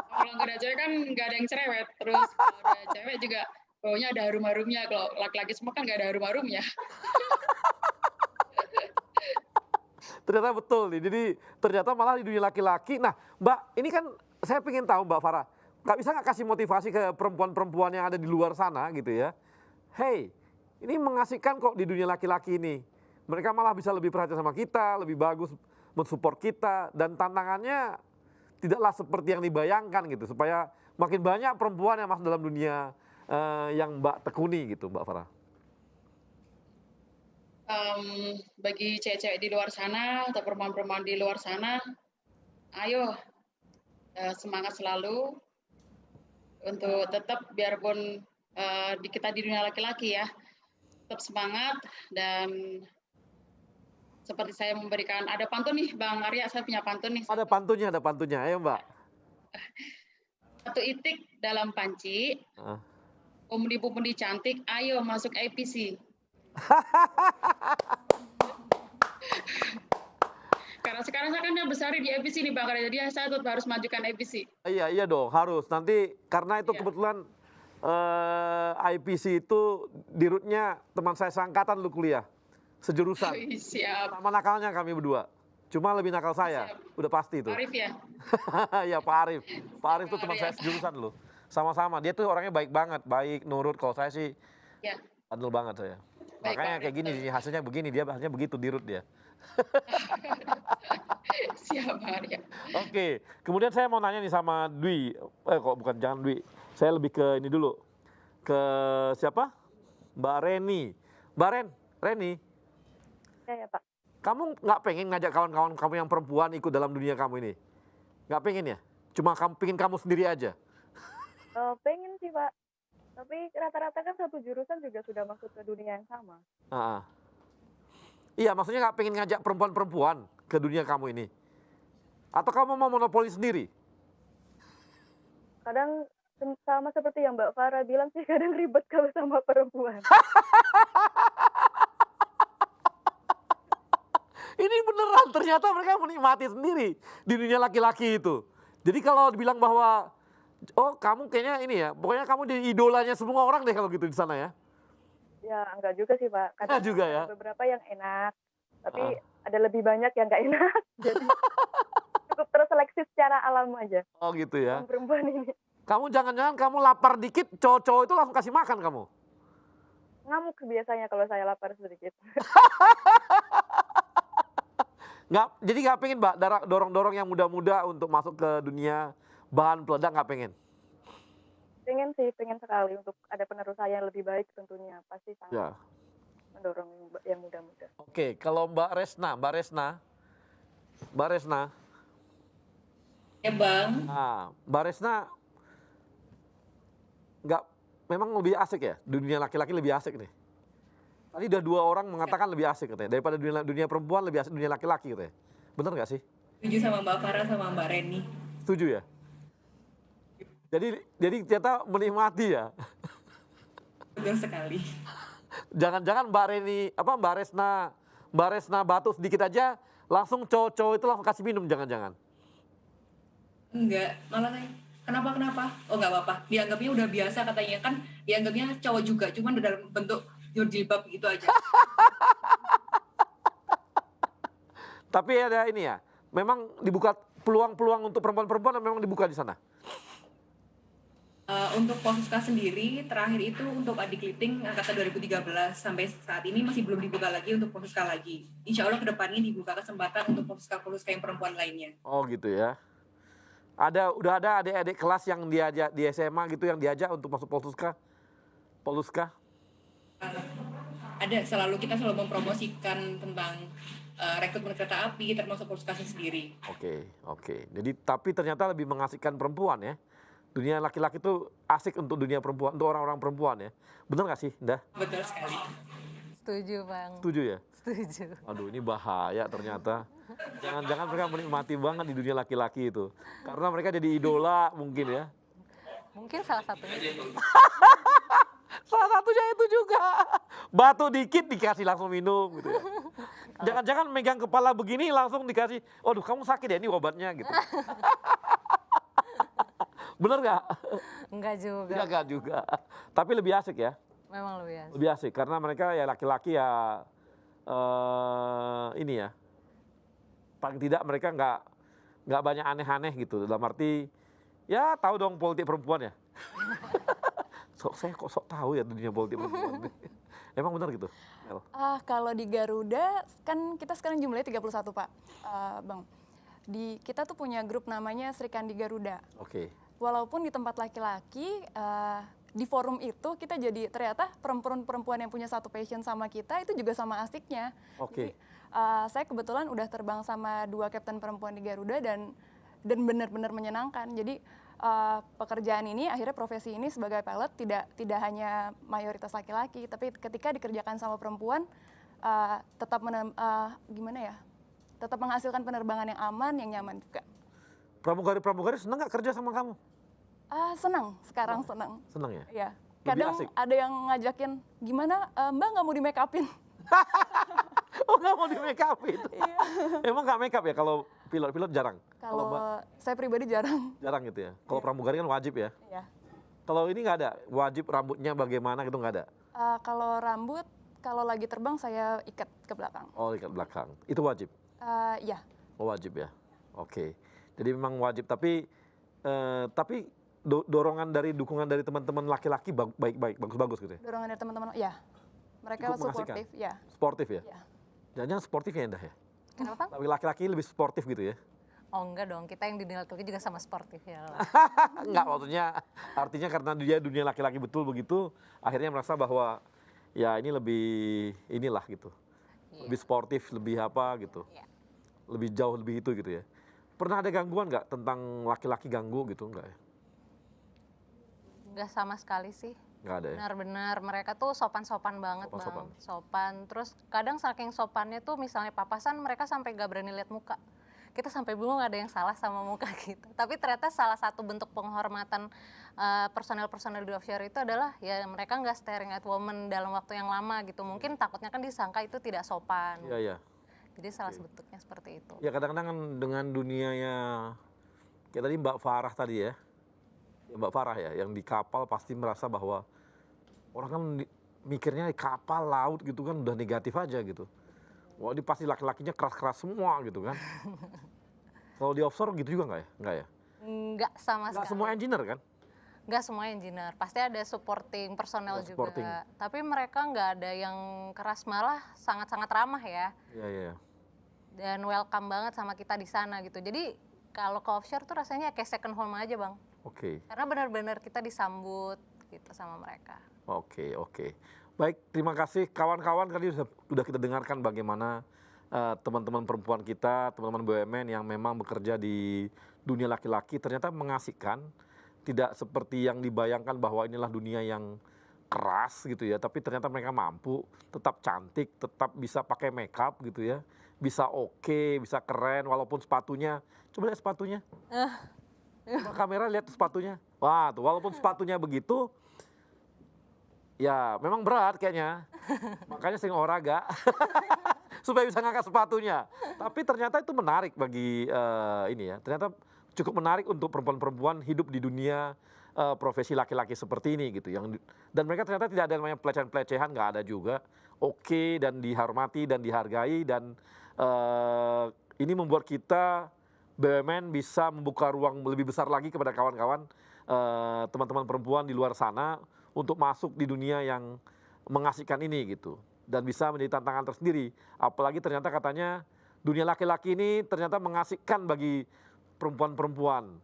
Kalau nggak ada cewek kan nggak ada yang cerewet. Terus kalau ada cewek juga baunya ada harum-harumnya. Kalau laki-laki semua kan nggak ada harum-harumnya. Ternyata betul nih. Jadi ternyata malah di dunia laki-laki. Nah, Mbak, ini kan saya pengen tahu Mbak Farah, nggak bisa nggak kasih motivasi ke perempuan-perempuan yang ada di luar sana gitu ya? Hey, ini mengasihkan kok di dunia laki-laki ini. Mereka malah bisa lebih perhatian sama kita, lebih bagus mensupport kita, dan tantangannya tidaklah seperti yang dibayangkan gitu, supaya makin banyak perempuan yang masuk dalam dunia yang Mbak tekuni gitu, Mbak Farah. Bagi cewek-cewek di luar sana atau perempuan-perempuan di luar sana, ayo semangat selalu untuk tetap biarpun kita di dunia laki-laki ya, tetap semangat. Dan seperti saya memberikan, ada pantun nih Bang Arya, saya punya pantun nih. Ada pantunnya, ayo Mbak. Satu itik dalam panci, pemundi-pemundi cantik, ayo masuk APC. Karena sekarang saya kan besar di APC nih Bang Arya, jadi saya tetap harus majukan APC. Iya dong, harus. Nanti karena itu kebetulan IPC itu di rootnya teman saya seangkatan lu kuliah, sejurusan. Siap. Sama nakalnya kami berdua. Cuma lebih nakal saya, udah pasti itu. Pak Arif ya? Iya Pak Arif. Pak Arif tuh teman saya sejurusan loh. Sama-sama, dia tuh orangnya baik banget, baik, nurut. Kalau saya sih bandel banget saya. Baik, makanya Pak kayak gini, hasilnya begini, dia hasilnya begitu di root dia. Siap Pak Arya. Oke, kemudian saya mau nanya nih sama Dwi. Kok bukan, jangan Dwi. Saya lebih ke ini dulu. Ke siapa? Mbak Reni. Mbak Reni. Ya Pak. Kamu nggak pengen ngajak kawan-kawan kamu yang perempuan ikut dalam dunia kamu ini? Nggak pengen ya? Cuma kamu pengen kamu sendiri aja? Pengen sih Pak. Tapi rata-rata kan satu jurusan juga sudah masuk ke dunia yang sama. Iya, maksudnya nggak pengen ngajak perempuan-perempuan ke dunia kamu ini? Atau kamu mau monopoli sendiri? Kadang sama seperti yang Mbak Farah bilang sih, kadang ribet kalau sama perempuan. Ini beneran, ternyata mereka menikmati sendiri di dunia laki-laki itu. Jadi kalau dibilang bahwa, oh kamu kayaknya ini ya, pokoknya kamu jadi idolanya semua orang deh kalau gitu di sana ya? Ya enggak juga sih Pak. Kadang juga ya? beberapa yang enak, tapi ada lebih banyak yang nggak enak. Jadi cukup terseleksi secara alam aja. Oh gitu ya? Perempuan ini. Kamu jangan-jangan kamu lapar dikit, cowok-cowok itu langsung kasih makan kamu? Ngamuk biasanya kalau saya lapar sedikit. Jadi nggak pengen Mbak dorong-dorong yang muda-muda untuk masuk ke dunia bahan peledak, nggak pengen? Pengen sih, pengen sekali untuk ada penerusan yang lebih baik tentunya. Pasti sangat mendorong yang muda-muda. Oke, kalau Mbak Resna. Ya Bang. Nah, Mbak Resna memang lebih asik ya? Dunia laki-laki lebih asik nih. Tadi udah 2 orang mengatakan lebih asik katanya. Daripada dunia perempuan lebih asik dunia laki-laki katanya. Bener nggak sih? Setuju sama Mbak Farah sama Mbak Reni. Setuju ya? Jadi ternyata menikmati ya? Betul sekali. Jangan-jangan Mbak Resna batuk sedikit aja, langsung cowok-cowok itu langsung kasih minum, jangan-jangan? Enggak, malah kenapa? Oh nggak apa-apa, dianggapnya udah biasa katanya, kan dianggapnya cowok juga, cuman dalam bentuk jilbab gitu aja. Tapi ada ini ya, memang dibuka peluang-peluang untuk perempuan-perempuan memang dibuka di sana? Untuk Polsuska sendiri, terakhir itu untuk adik liting angkatan 2013, sampai saat ini masih belum dibuka lagi untuk Polsuska lagi. Insya Allah kedepannya dibuka kesempatan untuk Polsuska yang perempuan lainnya. Oh gitu ya. Udah ada adik-adik kelas yang diajak di SMA gitu yang diajak untuk masuk Polsuska? Ada, kita selalu mempromosikan tentang rekrutmen kereta api termasuk Polsuska sendiri. Oke. Jadi tapi ternyata lebih mengasihkan perempuan ya. Dunia laki-laki itu asik untuk dunia perempuan, untuk orang-orang perempuan ya. Benar nggak sih, Indah? Betul sekali. Setuju, Bang. Setuju ya? Setuju. Aduh, ini bahaya ternyata. Jangan-jangan mereka menikmati banget di dunia laki-laki itu. Karena mereka jadi idola mungkin ya. Mungkin salah satunya. Salah satunya itu juga. Batuk dikit dikasih langsung minum gitu ya. Jangan-jangan megang kepala begini langsung dikasih, aduh kamu sakit ya, ini obatnya gitu. Bener nggak? Enggak juga. Enggak juga. Tapi lebih asik ya? Memang lebih asik. Lebih asik, karena mereka ya laki-laki ya, ini ya, paling tidak mereka nggak banyak aneh-aneh gitu. Dalam arti, ya tahu dong politik perempuan ya. Saya kok sok tahu ya dunia politik perempuan. Emang benar gitu? Kalau di Garuda, kan kita sekarang jumlahnya 31 Pak, Bang. Kita tuh punya grup namanya Sri Kandi Garuda. Oke. Walaupun di tempat laki-laki, di forum itu kita jadi ternyata perempuan-perempuan yang punya satu passion sama kita itu juga sama asiknya. Oke. Saya kebetulan udah terbang sama 2 kapten perempuan di Garuda dan benar-benar menyenangkan. Jadi pekerjaan ini akhirnya profesi ini sebagai pilot tidak hanya mayoritas laki-laki, tapi ketika dikerjakan sama perempuan tetap tetap menghasilkan penerbangan yang aman, yang nyaman juga. Pramugari senang nggak kerja sama kamu? Senang, sekarang senang. Senang ya? Iya. Lebih Kadang asik? ada yang ngajakin, gimana Mbak nggak mau di make upin? Oh nggak mau di make upin? Iya. Emang nggak make up ya kalau pilot jarang? Kalau saya pribadi jarang. Jarang gitu ya? Kalau pramugari kan wajib ya? Iya. Kalau ini nggak ada? Wajib rambutnya bagaimana gitu nggak ada? Kalau rambut, kalau lagi terbang saya ikat ke belakang. Oh ikat belakang, itu wajib? Iya. Oh wajib ya? Oke. Jadi memang wajib, tapi dukungan dari teman-teman laki-laki baik-baik, bagus-bagus gitu ya? Dorongan dari teman-teman, ya. Mereka Cukup mengasihkan? suportif, ya. Sportif ya? Iya. Jangan sportif ya Indah ya? Kenapa? Tapi laki-laki lebih sportif gitu ya? Oh enggak dong, kita yang di dunia laki-laki juga sama sportif ya. Enggak, maksudnya artinya karena dia dunia laki-laki betul begitu, akhirnya merasa bahwa ya ini lebih inilah gitu. Lebih sportif, lebih apa gitu. Lebih jauh, lebih itu gitu ya. Pernah ada gangguan nggak tentang laki-laki ganggu gitu? Enggak ya? Enggak sama sekali sih. Nggak ada ya? Benar-benar mereka tuh sopan-sopan banget Sopan-sopan. Bang. Sopan. Terus kadang saking sopannya tuh misalnya papasan mereka sampai gak berani lihat muka. Kita sampai bingung ada yang salah sama muka kita. Tapi ternyata salah satu bentuk penghormatan personel-personel di offshore itu adalah ya mereka nggak staring at woman dalam waktu yang lama gitu. Mungkin takutnya kan disangka itu tidak sopan. Iya, iya. Jadi salah bentuknya seperti itu. Ya kadang-kadang kan dengan dunianya, kayak tadi Mbak Farah tadi ya, Mbak Farah ya, yang di kapal pasti merasa bahwa orang kan mikirnya kapal laut gitu kan udah negatif aja gitu. Wah ini pasti laki-lakinya keras-keras semua gitu kan. Kalau di offshore gitu juga nggak ya? Nggak ya? Nggak sama sekali. Nggak semua engineer kan? Nggak semua engineer, pasti ada supporting personel juga. Tapi mereka nggak ada yang keras, malah sangat-sangat ramah ya. Iya, iya. Dan welcome banget sama kita di sana gitu. Jadi kalau ke offshore tuh rasanya kayak second home aja Bang. Oke. Karena benar-benar kita disambut gitu sama mereka. Oke, oke. Baik, terima kasih kawan-kawan. Tadi sudah kita dengarkan bagaimana teman-teman perempuan kita, teman-teman BUMN yang memang bekerja di dunia laki-laki ternyata mengasihkan. Tidak seperti yang dibayangkan bahwa inilah dunia yang keras gitu ya. Tapi ternyata mereka mampu, tetap cantik, tetap bisa pakai makeup gitu ya. Bisa oke, bisa keren walaupun sepatunya. Coba lihat sepatunya. Coba kamera lihat sepatunya. Wah tuh walaupun sepatunya begitu. Ya memang berat kayaknya. Makanya sering olahraga. Supaya bisa ngangkat sepatunya. Tapi ternyata itu menarik bagi ini ya. Ternyata cukup menarik untuk perempuan-perempuan hidup di dunia profesi laki-laki seperti ini gitu. Dan mereka ternyata tidak ada namanya pelecehan-pelecehan, nggak ada juga. Oke dan dihormati dan dihargai dan ini membuat kita BUMN bisa membuka ruang lebih besar lagi kepada kawan-kawan teman-teman perempuan di luar sana untuk masuk di dunia yang mengasihkan ini gitu dan bisa menjadi tantangan tersendiri. Apalagi ternyata katanya dunia laki-laki ini ternyata mengasihkan bagi perempuan-perempuan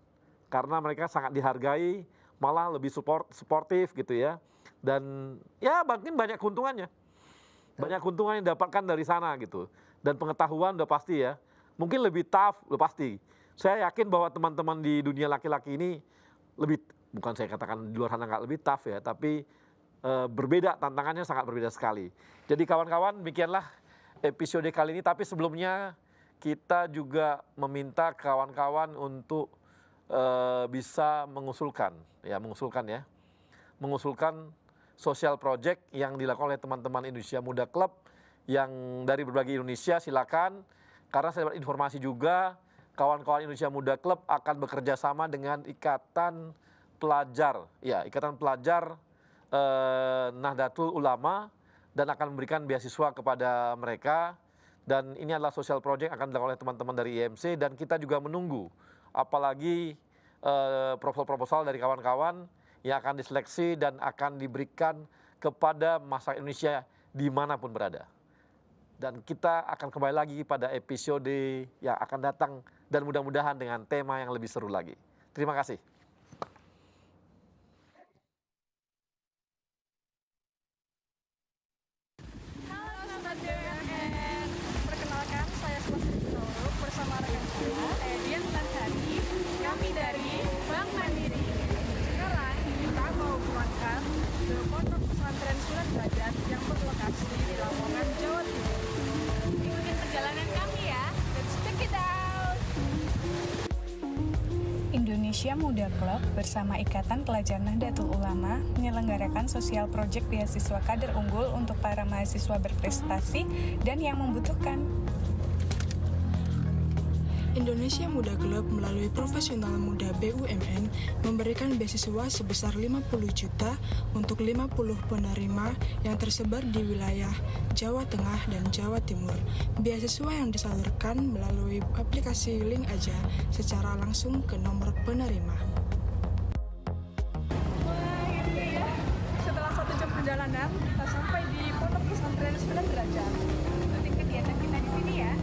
karena mereka sangat dihargai, malah lebih suportif gitu ya. Dan ya mungkin banyak keuntungannya. Banyak keuntungan yang didapatkan dari sana gitu. Dan pengetahuan udah pasti ya. Mungkin lebih tough, udah pasti. Saya yakin bahwa teman-teman di dunia laki-laki ini lebih, bukan saya katakan di luar sana nggak lebih tough ya, tapi berbeda, tantangannya sangat berbeda sekali. Jadi kawan-kawan, demikianlah episode kali ini. Tapi sebelumnya kita juga meminta kawan-kawan untuk bisa mengusulkan social project yang dilakukan oleh teman-teman Indonesia Muda Club yang dari berbagai Indonesia. Silakan, karena saya dapat informasi juga kawan-kawan Indonesia Muda Club akan bekerja sama dengan Ikatan Pelajar Nahdlatul Ulama dan akan memberikan beasiswa kepada mereka. Dan ini adalah social project akan dilakukan oleh teman-teman dari IMC dan kita juga menunggu apalagi proposal-proposal dari kawan-kawan yang akan diseleksi dan akan diberikan kepada masyarakat Indonesia dimanapun berada. Dan kita akan kembali lagi pada episode yang akan datang dan mudah-mudahan dengan tema yang lebih seru lagi. Terima kasih. Indonesia Muda Club bersama Ikatan Pelajar Nahdlatul Ulama menyelenggarakan sosial project beasiswa kader unggul untuk para mahasiswa berprestasi dan yang membutuhkan. Indonesia Muda Club melalui Profesional Muda BUMN memberikan beasiswa sebesar 50 juta untuk 50 penerima yang tersebar di wilayah Jawa Tengah dan Jawa Timur. Beasiswa yang disalurkan melalui aplikasi Link Aja secara langsung ke nomor penerima. Wah, gitu ya. Setelah 1 jam perjalanan, kita sampai di Pondok Pesantren 9 Derajat. Ikuti kegiatan kita di sini ya.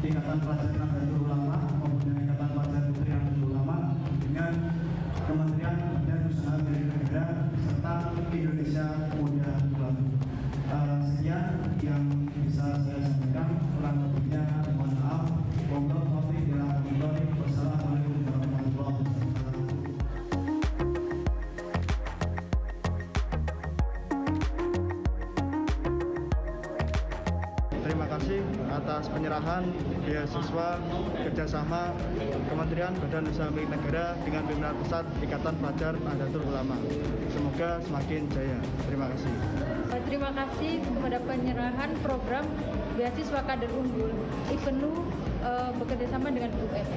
Ikatan Pelajar Nahdlatul Ulama maupun Ikatan Pelajar Putri Nahdlatul Ulama dengan Kementerian Badan Usaha Milik Negara serta Indonesia Muda Club. Sekian yang bisa saya sampaikan, kurang lebihnya mohon maaf. Wassalamualaikum warahmatullahi wabarakatuh. Terima kasih atas penyerahan beasiswa kerjasama Kementerian Badan Usaha Milik Negara dengan pimpinan pusat Ikatan Pelajar Nahdlatul Ulama. Semoga semakin jaya. Terima kasih. Terima kasih kepada penyerahan program beasiswa kader unggul IPENU bekerjasama dengan BUMN.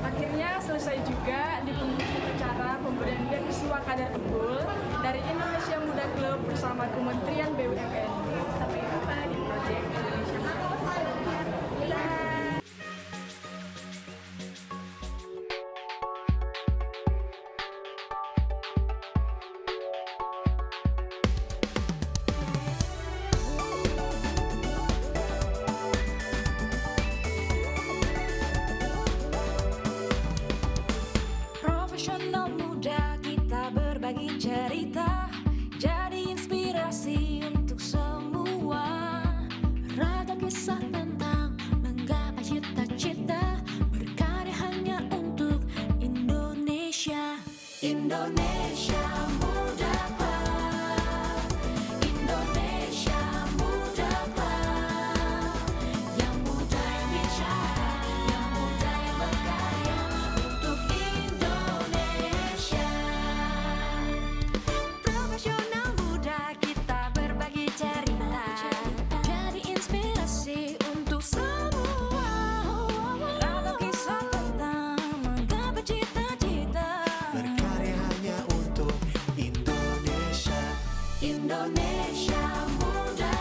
Akhirnya selesai juga di penghujung acara pemberian beasiswa kader unggul dari Indonesia Muda Club bersama Kementerian BUMN. Sampai jumpa di proyek Indonesia Muda Club selanjutnya. Bye. Profesional muda, kita berbagi cerita, jadi inspirasi untuk semua. Ragam kisah tentang menggapai cita-cita, berkarya hanya untuk Indonesia. Indonesia Muda Club, Indonesia Muda Club, yang muda yang bicara, yang muda yang berkarya untuk Indonesia. Profesional muda, kita berbagi cerita, jadi inspirasi untuk semua. Ragam kisah tentang menggapai cita-cita, berkarya hanya untuk Indonesia. Indonesia Muda